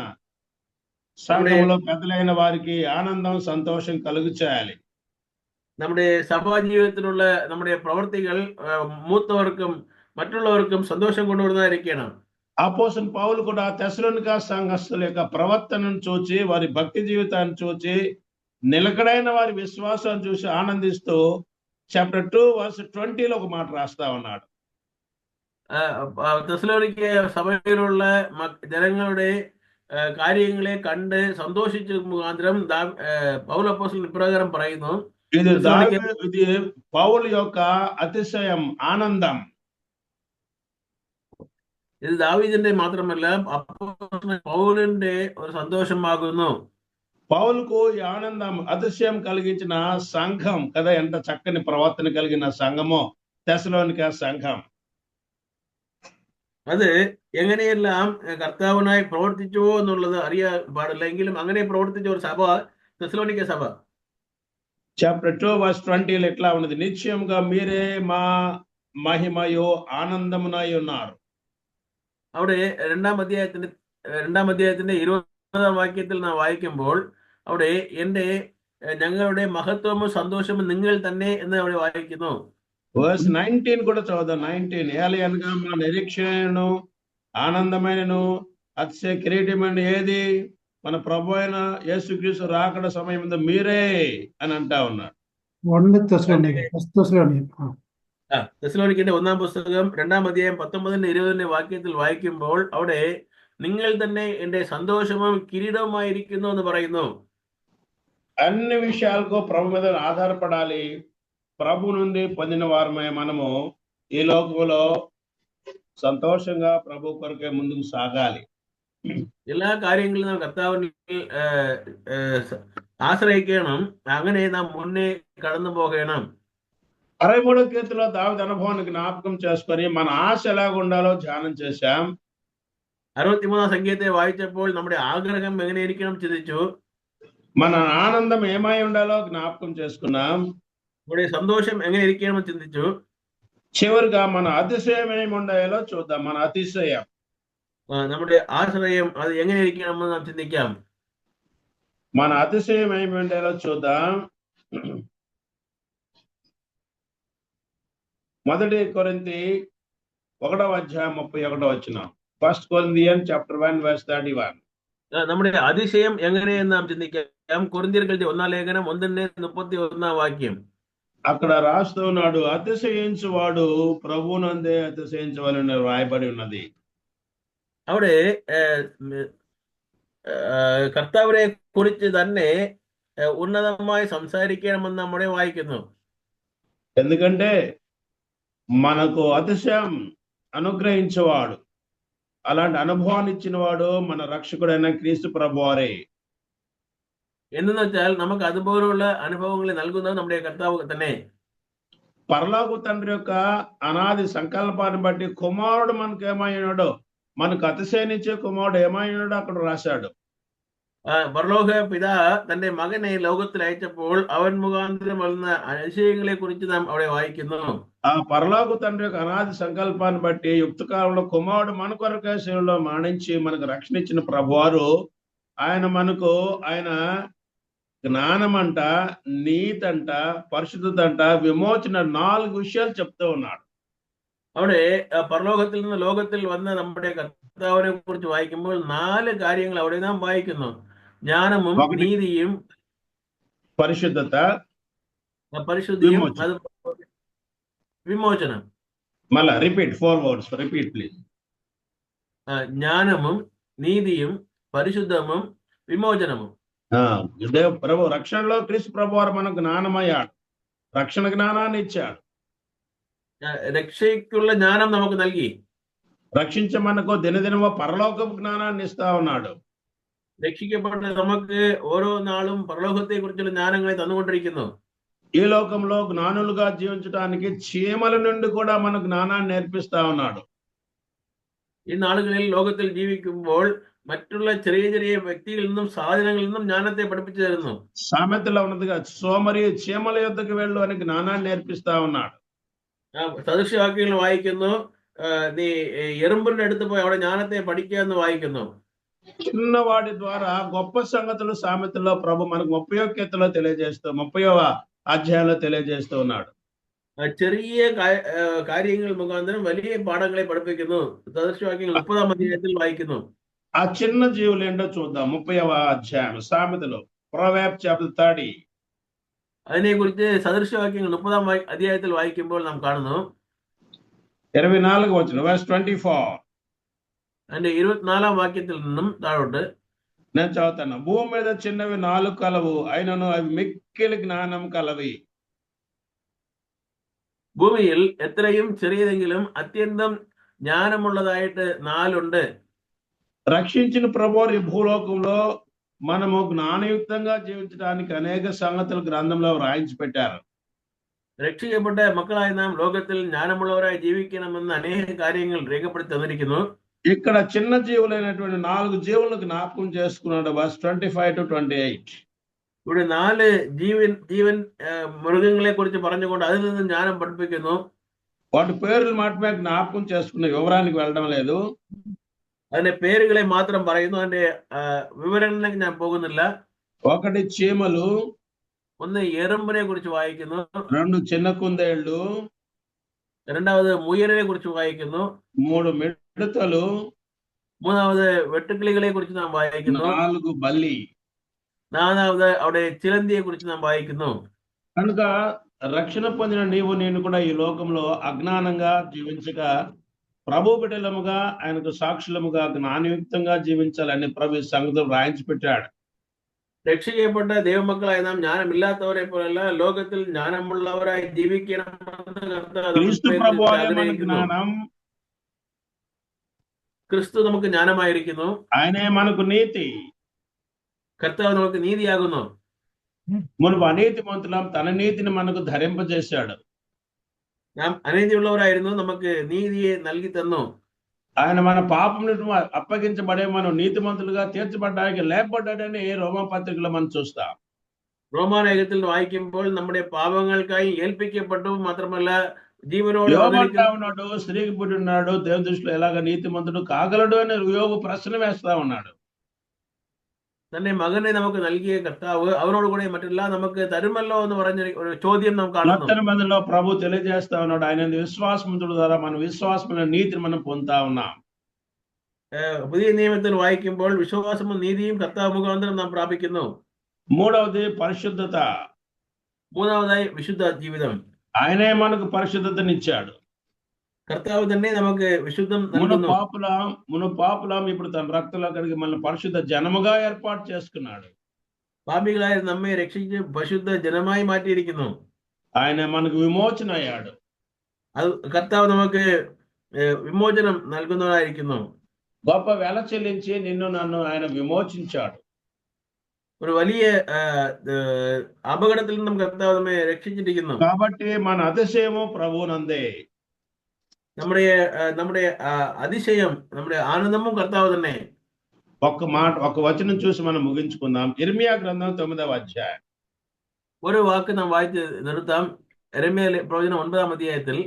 సంఘంలో పెద్దలైన వారికి ఆనందం సంతోషం కలుగు చేయాలి. നമ്മുടെ സഭാ ജീവിതത്തിലുള്ള നമ്മുടെ പ്രവർത്തികൾ മൂത്തവർക്കും മറ്റുള്ളവർക്കും സന്തോഷം കൊണ്ടുവരുന്നതായിരിക്കണം. అపోస్తలుడు పౌలు కూడా తెస్సలోనిక సంఘస్థుల యొక్క ప్రవర్తనను చూచి వారి భక్తి జీవితాన్ని చూచి నిలకడైన వారి విశ్వాసాన్ని చూసి ఆనందిస్తూ చాప్టర్ 2 వర్స్ 20లో ఒక మాట రాస్తా ఉన్నాడు. തെസ്സലോനിക്ക സഭയിലുള്ള ജനങ്ങളുടെ കാര്യങ്ങളെ കണ്ട് സന്തോഷിച്ച മുഖാന്തരം പൗൽ അപ്പോസ്തലൻ ഇപ്രകാരം പറയുന്നു. ఇది పౌలు యొక్క అతిశయం, ఆనందం. ഇത് ദാവീദിന്റെ മാത്രമല്ല പൗലിന്റെ ഒരു സന്തോഷമാകുന്നു. పౌలుకు ఈ ఆనందం అతిశయం కలిగించిన సంఘం కదా, ఎంత చక్కని ప్రవర్తన కలిగిన సంఘమో తెస్సలోనిక సంఘం. അത് എങ്ങനെയെല്ലാം കർത്താവിനായി പ്രവർത്തിച്ചുവോ എന്നുള്ളത് അറിയാൻ പാടില്ല. എങ്കിലും അങ്ങനെ പ്രവർത്തിച്ച ഒരു സഭ തെസ്സലോനിക്ക സഭ. చాప్టర్ 2 వర్స్ 20లో ఎట్లా ఉన్నది, నిశ్చయంగా మీరే మా మహిమయో ఆనందమునై ఉన్నారు. അവിടെ 2ാം അധ്യായത്തിന്റെ 20ാം വാക്യത്തിൽ നാം വായിക്കുമ്പോൾ അവിടെ ഞങ്ങളുടെ മഹത്വവും സന്തോഷവും നിങ്ങൾ തന്നെ എന്ന് അവിടെ വായിക്കുന്നു. వర్స్ 19 కూడా చదువుదాం. 19 ఏలయనగా మా నిరీక్షణను ఆనందమైనను అతిశయ కిరీటమైన ఏది? మన ప్రభు అయిన యేసుక్రీస్తు రాకడ సమయం మీరే అని అంటా ఉన్నాడు. 1 Thessalonians, అంటే 1 Thessalonians. തെസ്സലോനിക്കന്റെ 1-ാം പുസ്തകം 2-ാം അധ്യായം 19-20 വാക്യത്തിൽ വായിക്കുമ്പോൾ അവിടെ നിങ്ങൾ തന്നെ എന്റെ സന്തോഷവും കിരീടവുമായിരിക്കുന്നു എന്ന് പറയുന്നു. అన్ని విషయాలకు ప్రభు మీద ఆధారపడాలి. ప్రభు నుండి పొందిన వారమే మనము ఈ లోకంలో సంతోషంగా ప్రభు కొరకే ముందుకు సాగాలి. എല്ലാ കാര്യങ്ങളിലും നാം കർത്താവിനെ ആശ്രയിക്കണം. അങ്ങനെ നാം മുന്നേ കടന്നു പോകണം. 63వ కీర్తనలో దావీదు అనుభవాన్ని జ్ఞాపకం చేసుకొని మన ఆశ ఎలాగ ఉండాలో ధ్యానం చేశాం. 63-ാം സംഗീതത്തെ വായിച്ചപ്പോൾ നമ്മുടെ ആഗ്രഹം എങ്ങനെയിരിക്കണം ചിന്തിച്ചു. మన ఆనందం ఏమై ఉండాలో జ్ఞాపకం చేసుకున్నాం. നമ്മുടെ സന്തോഷം എങ്ങനെ ഇരിക്കണം ചിന്തിച്ചു. చివరిగా మన అతిశయం ఏమి ఉండాలో చూద్దాం. మన అతిశయం, നമ്മുടെ ആശ്രയം അത് എങ്ങനെ ഇരിക്കണമെന്ന് നാം ചിന്തിക്കാം. మన అతిశయం ఏమి ఉండాలో చూద్దాం. 1 కొరింథీ 1వ అధ్యాయం 31వ వచనం. 1 Corinthians chapter 1 verse 31. നമ്മുടെ അതിശയം എങ്ങനെയെന്ന് നാം ചിന്തിക്കാം. കൊരിന്ത്യർക്കെഴുതിയ 1-ാം ലേഖനം 1:31 വാക്യം. అక్కడ రాస్తూ ఉన్నాడు, అతిశయించువాడు ప్రభువునందే అతిశయించవలని రాయబడి ఉన్నది. അവിടെ കർത്താവിനെ കുറിച്ച് തന്നെ ఉన్నతമായി സംസാരിക്കണമെന്ന് നമ്മുടെ വായിക്കുന്നു. ఎందుకంటే మనకు అతిశయం అనుగ్రహించేవాడు, అలాంటి అనుభవాన్ని ఇచ్చినవాడు మన రక్షకుడైన క్రీస్తు ప్రభువారే. എന്തെന്ന് വെച്ചാൽ നമുക്ക് അതുപോലുള്ള അനുഭവങ്ങൾ നൽകുന്നത് നമ്മുടെ കർത്താവ് തന്നെ. పరలోక తండ్రి యొక్క అనాది సంకల్పాన్ని బట్టి కుమారుడు మనకు ఏమైనాడో, మనకు అతిశయనిచ్చే కుమారుడు ఏమైనాడో అక్కడ రాశాడు. പരലോക പിതാ തന്റെ മകനെ ലോകത്തിൽ അയച്ചപ്പോൾ അവൻ മുഖാന്തരം വന്ന അതിശയങ്ങളെ കുറിച്ച് നാം അവിടെ വായിക്കുന്നു. ఆ పరలోక తండ్రి యొక్క అనాది సంకల్పాన్ని బట్టి యుక్త కాలంలో కుమారుడు మన కొరకే శిలువలో మరణించి మనకు రక్షణ ఇచ్చిన ప్రభువారు ఆయన జ్ఞానమంట, నీతంట, పరిశుద్ధత, విమోచన 4 విషయాలు చెప్తూ ఉన్నాడు. അവിടെ പരലോകത്തിൽ നിന്ന് ലോകത്തിൽ വന്ന നമ്മുടെ കർത്താവിനെ കുറിച്ച് വായിക്കുമ്പോൾ 4 കാര്യങ്ങൾ അവിടെ നാം വായിക്കുന്നു. ജ്ഞാനവും നീതിയും పరిశుద్ధత, പരിശുദ്ധിയും വിമോചനം. మళ్ళా రిపీట్ 4 words, రిపీట్ ప్లీజ్. జ్ఞానവും నీതിയും పరిశుద్ధము విమోచనము. ప్రభు రక్షణలో క్రీస్తు ప్రభు వారు మనకు జ్ఞానమయ్యాడు, రక్షణ జ్ఞానాన్ని ఇచ్చాడు. രക്ഷയ്ക്കുള്ള ജ്ഞാനം നമുക്ക് നൽകി. రక్షించ మనకు దినదినము పరలోకపు జ్ఞానాన్ని ఇస్తా ఉన్నాడు. രക്ഷിക്കപ്പെട്ട നമുക്ക് ഓരോ നാളും പരലോകത്തെ കുറിച്ചുള്ള ജ്ഞാനങ്ങളെ തന്നുകൊണ്ടിരിക്കുന്നു. ఈ లోకంలో జ్ఞానులుగా జీవించడానికి చీమల నుండి కూడా మన జ్ఞానాన్ని నేర్పిస్తా ఉన్నాడు. ഈ നാളുകളിൽ ലോകത്തിൽ ജീവിക്കുമ്പോൾ മറ്റുള്ള ചെറിയ ചെറിയ വ്യക്തികളിൽ നിന്നും സാധനങ്ങളിൽ നിന്നും ജ്ഞാനത്തെ പഠിപ്പിച്ചു തരുന്നു. సామెతలో ఉన్నదిగా సోమరి చీమల యొద్దకు వెళ్ళు అని జ్ఞానాన్ని నేర్పిస్తా ఉన్నాడు. സദൃശവാക്യങ്ങൾ വായിക്കുന്നു, നീ എറുമ്പിന്റെ അടുത്ത് പോയി അവിടെ ജ്ഞാനത്തെ പഠിക്കുക എന്ന് വായിക്കുന്നു. చిన్నవాడి ద్వారా గొప్ప సంగతులు సామెతలో ప్రభు మనకు 30వ కీర్తనలో తెలియజేస్తూ 30వ అధ్యాయంలో తెలియజేస్తూ ఉన్నాడు. ചെറിയ കാര്യങ്ങൾ മുഖാന്തരം വലിയ പാഠങ്ങളെ പഠിപ്പിക്കുന്നു. സദൃശവാക്യങ്ങൾ 30ാം അധ്യായത്തിൽ വായിക്കുന്നു. ఆ చిన్న జీవులు ఏంటో చూద్దాం. 30వ అధ్యాయం సామెతలో, Proverbs chapter 30. അതിനെക്കുറിച്ച് സദൃശവാക്യങ്ങൾ 30ാം അധ്യായത്തിൽ വായിക്കുമ്പോൾ നാം കാണുന്നു. 24వ వచనం, verse 24. അതിന്റെ 24ാം വാക്യത്തിൽ നിന്നും താഴോട്ട് నేను చదువుతాను. భూమి మీద చిన్నవి 4 కలవు, అయినను అవి మిక్కిలి జ్ఞానం కలవి. ഭൂമിയിൽ എത്രയും ചെറിയതെങ്കിലും അത്യന്തം ജ്ഞാനമുള്ളതായിട്ട് 4 ഉണ്ട്. రక్షించిన ప్రభువారు ఈ భూలోకంలో మనము జ్ఞానయుక్తంగా జీవించడానికి అనేక సంగతులు గ్రంథంలో వ్రాయించి పెట్టారు. രക്ഷിക്കപ്പെട്ട മക്കളായ നാം ലോകത്തിൽ ജ്ഞാനമുള്ളവരായി ജീവിക്കണമെന്ന് അനേക കാര്യങ്ങൾ രേഖപ്പെടുത്തി തന്നിരിക്കുന്നു. ఇక్కడ చిన్న జీవులైనటువంటి 4 జీవులను జ్ఞాపకం చేసుకున్నాడు. verse 25 to 28. ഇവിടെ 4 ജീവൻ മൃഗങ്ങളെ കുറിച്ച് പറഞ്ഞുകൊണ്ട് അതിൽ നിന്ന് ജ്ഞാനം പഠിപ്പിക്കുന്നു. వాటి పేర్లు మాత్రమే జ్ఞాపకం చేసుకున్న వివరానికి వెళ్ళడం లేదు. അതിന്റെ പേരുകളെ മാത്രം പറയുന്നു, അതിന്റെ വിവരങ്ങളിലേക്ക് ഞാൻ പോകുന്നില്ല. 1 చీమలు, 1 എറുമ്പിനെ കുറിച്ച് വായിക്കുന്നു, 2 చిన్న కుందేళ్లు, രണ്ടാമത് മുയലിനെ കുറിച്ച് വായിക്കുന്നു. 3 మిడతలు, മൂന്നാമത് വെട്ടുക്കിളികളെ കുറിച്ച് നാം വായിക്കുന്നു. 4 బల్లి. നാലാമത് അവിടെ ചിലന്തിയെ കുറിച്ച് നാം വായിക്കുന്നു. కనుక రక్షణ పొందిన నీవు నేను కూడా ఈ లోకంలో అజ్ఞానంగా జీవించక ప్రభు బిడ్డలముగా ఆయనకు సాక్షులముగా జ్ఞానయుక్తంగా జీవించాలని ప్రభు ఈ సంగతులు రాయించి పెట్టాడు. രക്ഷിക്കപ്പെട്ട ദൈവമക്കളായ നാം ജ്ഞാനമില്ലാത്തവരെ പോലല്ല, ലോകത്തിൽ ജ്ഞാനമുള്ളവരായി ജീവിക്കണമെന്ന് കർത്താവ് క్రీస్తు നമ്മെ ప్రభు കുറിച്ച് మన ആഗ്രഹിക്കുന്നു. జ్ఞానం, ക്രിസ്തു നമുക്ക് ജ്ഞാനമായിരിക്കുന്നു. ఆయనే మనకు నీతి. കർത്താവ് നമുക്ക് നീതിയാകുന്നു. మునుపు అనీతిమంతులం, తన నీతిని మనకు ధరింపజేశాడు. നാം അനീതിയുള്ളവരായിരുന്നു, നമുക്ക് നീതിയെ നൽകി തന്നു. ఆయన మన పాపం అప్పగించబడే మనం నీతిమంతులుగా తీర్చబడ్డానికి లేపబడ్డాడని రోమా పత్రికలో మనం చూస్తాం. റോമാലേഖനത്തിൽ വായിക്കുമ്പോൾ നമ്മുടെ പാപങ്ങൾക്കായി ഏൽപ്പിക്കപ്പെട്ടു, മാത്രമല്ല ജീവനോട് యోగంటా ఉన్నాడు, స్త్రీకి పుట్టి ఉన్నాడు, దేవుని దృష్టిలో ఎలాగ నీతిమంతుడు కాగలడు అని యోగు ప్రశ్న వేస్తా ఉన్నాడు. തന്റെ മകനെ നമുക്ക് നൽകിയ കർത്താവ് അവനോട് കൂടെ മറ്റെല്ലാം നമുക്ക് തരുമല്ലോ എന്ന് പറഞ്ഞ ഒരു ചോദ്യം നാം കാണുന്നു. మొదటి మందిలో ప్రభు తెలియజేస్తా ఉన్నాడు, ఆయన విశ్వాసముందుడు ద్వారా మన విశ్వాసమైన నీతిని మనం పొందుతా ఉన్నాం. പുതിയ നിയമത്തിൽ വായിക്കുമ്പോൾ വിശ്വാസവും നീതിയും കർത്താവ് മുഖാന്തരം നാം പ്രാപിക്കുന്നു. మూడవది పరిశుద్ధత. മൂന്നാമതായി വിശുദ്ധ ജീവിതം. ఆయనే మనకు పరిశుద్ధతనిచ్చాడు. കർത്താവ് തന്നെ നമുക്ക് വിശുദ്ധം നൽകുന്നു. పాపులం ఇప్పుడు తన రక్తంలో కడిగి మన పరిశుద్ధ జనముగా ఏర్పాటు చేసుకున్నాడు. പാപികളായ നമ്മെ രക്ഷിച്ച് പരിശുദ്ധ ജനമായി മാറ്റിയിരിക്കുന്നു. ఆయన మనకు విమోచన అయ్యాడు. അത് കർത്താവ് നമുക്ക് വിമോചനം നൽകുന്നവരായിരിക്കുന്നു. గొప్ప వెల చెల్లించి నిన్ను నన్ను ఆయన విమోచించాడు. ഒരു വലിയ അപകടത്തിൽ നിന്നും കർത്താവ് നമ്മെ രക്ഷിച്ചിരിക്കുന്നു. కాబట్టి మన అతిశయము ప్రభువునందే. നമ്മുടെ അതിശയം, നമ്മുടെ ആനന്ദവും കർത്താവ് തന്നെ. ఒక వచనం చూసి మనం ముగించుకుందాం. ఇర్మియా గ్రంథం 9వ అధ్యాయం. ഒരു വാക്ക് നാം വായിച്ച് നിർത്താം. യെരമ്യാ പ്രവചനം 9ാം അധ്യായത്തിൽ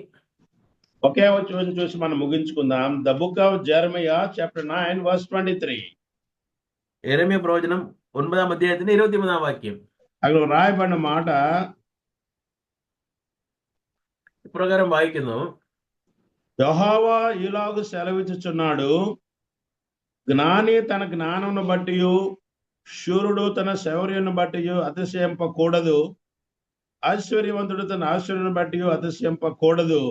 ఒకే వచనం చూసి మనం ముగించుకుందాం. The book of Jeremiah chapter 9 verse 23. യെരമ്യാ പ്രവചനം 9ാം അധ്യായത്തിന്റെ 23ാം വാക്യം. అక్కడ రాయబడిన మాట ఇప్రకారం వాయిക്കുന്നു. యెహోవా ఇలాగు సెలవిచ్చుచున్నాడు, జ్ఞాని తన జ్ఞానమును బట్టి, శూరుడు తన శౌర్యను బట్టి అతిశయింపకూడదు, ఐశ్వర్యవంతుడు తన ఐశ్వర్యను బట్టి అతిశయింపకూడదు.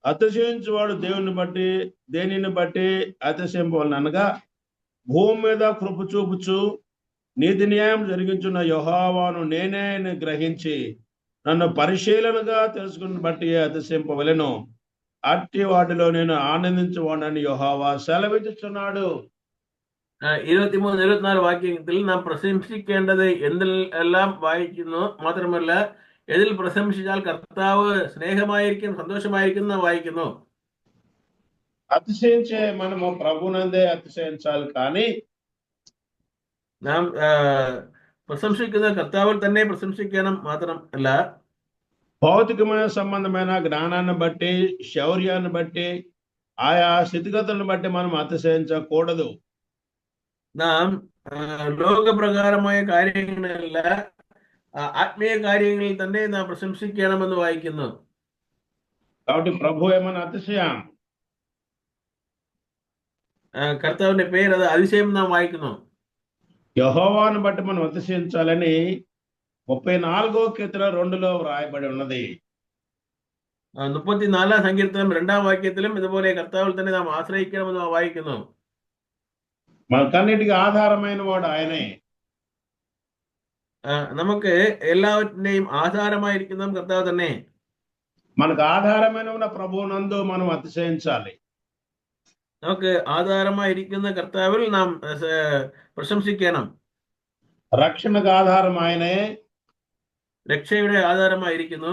అతిశయించువాడు దేనిని బట్టి అతిశయింపవలనగా, భూమి మీద కృప చూపుచు నీతి న్యాయం జరిగించున్న యెహోవాను నేనే అని గ్రహించి నన్ను పరిశీలనగా తెలుసుకుని బట్టి అతిశయింపవలెను. అట్టి వాటిలో నేను ఆనందించువాడని యెహోవా సెలవిచ్చుచున్నాడు. 23-24 വാക്യത്തിൽ നാം പ്രശംസിക്കേണ്ടത് എന്തെല്ലാം വായിക്കുന്നു, മാത്രമല്ല എതിൽ പ്രശംസിച്ചാൽ കർത്താവ് സ്നേഹമായിരിക്കും, സന്തോഷമായിരിക്കും നാം വായിക്കുന്നു. అతిశయించే మనము ప్రభునందే అతిశయించాలి, కానీ നാം പ്രശംസിക്കുന്ന കർത്താവിൽ തന്നെ പ്രശംസിക്കണം മാത്രമല്ല, భౌతికమైన సంబంధమైన జ్ఞానాన్ని బట్టి, శౌర్యాన్ని బట్టి, ఆయా స్థితిగతులను బట్టి మనం అతిశయించకూడదు. നാം ലോകപ്രകാരമായ കാര്യങ്ങളല്ല, ആത്മീയ കാര്യങ്ങളിൽ തന്നെ നാം പ്രശംസിക്കണമെന്ന് വായിക്കുന്നു. కాబట్టి ప్రభు ఏమన్నా అతిశయం, കർത്താവിന്റെ പേര് അത് അതിശയം നാം വായിക്കുന്നു. యెహోవాను బట్టి మనం అతిశయించాలని 34వ కీర్తన 2లో వ్రాయబడి ఉన్నది. 34ാം സങ്കീർത്തനം 2ാം വാക്യത്തിലും ഇതുപോലെ കർത്താവിൽ തന്നെ നാം ആശ്രയിക്കണമെന്ന് നാം വായിക്കുന്നു. మనకన్నిటికీ ఆధారమైన వాడు ఆయనే. നമുക്ക് എല്ലാവരുടെയും ആധാരമായിരിക്കുന്ന കർത്താവ് തന്നെ. మనకు ఆధారమైన ఉన్న ప్రభువునందు మనం అతిశయించాలి. നമുക്ക് ആധാരമായിരിക്കുന്ന കർത്താവിൽ നാം പ്രശംസിക്കണം. రక్షణకు ఆధారం ఆయనే, രക്ഷയുടെ ആധാരമായിരിക്കുന്നു.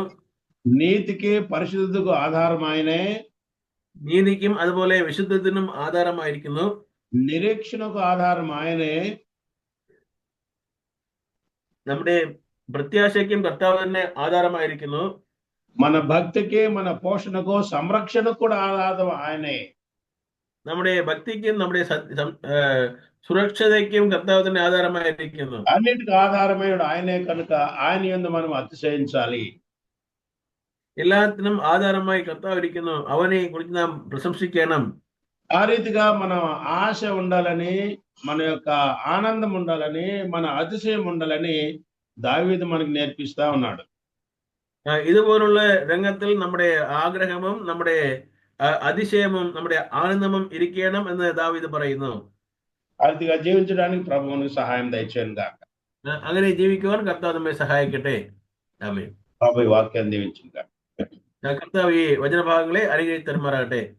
నీతికి పరిశుద్ధతకు ఆధారం ఆయనే, നീതിക്കും അതുപോലെ വിശുദ്ധത്തിനും ആധാരമായിരിക്കുന്നു. నిరీక్షణకు ఆధారం ఆయనే, നമ്മുടെ പ്രത്യാശയ്ക്കും കർത്താവ് തന്നെ ആധാരമായിരിക്കുന്നു. మన భక్తికి, మన పోషణకు, సంరక్షణకు కూడా ఆధారం ఆయనే. നമ്മുടെ ഭക്തിക്കും നമ്മുടെ സുരക്ഷതയ്ക്കും കർത്താവ് തന്നെ ആധാരമായിരിക്കുന്നു. అన్నిటికీ ఆధారమైన ఆయనే కనుక ఆయన యందు మనం అతిశయించాలి. എല്ലാത്തിനും ആധാരമായി കർത്താവ് ഇരിക്കുന്നു. അവനെ കുറിച്ച് നാം പ്രശംസിക്കണം. ఆ రీతిగా మనం ఆశ ఉండాలని, మన యొక్క ఆనందం ఉండాలని, మన అతిశయం ఉండాలని దావీదు మనకు నేర్పిస్తా ఉన్నాడు. ഇതുപോലുള്ള രംഗത്തിൽ നമ്മുടെ ആഗ്രഹവും നമ്മുടെ അതിശയവും നമ്മുടെ ആനന്ദവും ഇരിക്കണം എന്ന് ദാവീദ് പറയുന്നു. ఆ రీతిగా జీవించడానికి ప్రభు మనకు సహాయం దయచేయను గాక. അങ്ങനെ ജീവിക്കുവാൻ കർത്താവ് നമ്മെ സഹായിക്കട്ടെ. ആമേൻ. ప్రభు ఈ వాక్యాన్ని దీవించును గాక. കർത്താവ് ഈ വചനഭാഗങ്ങളെ അനുഗ്രഹിച്ച് തരുമാറാകട്ടെ.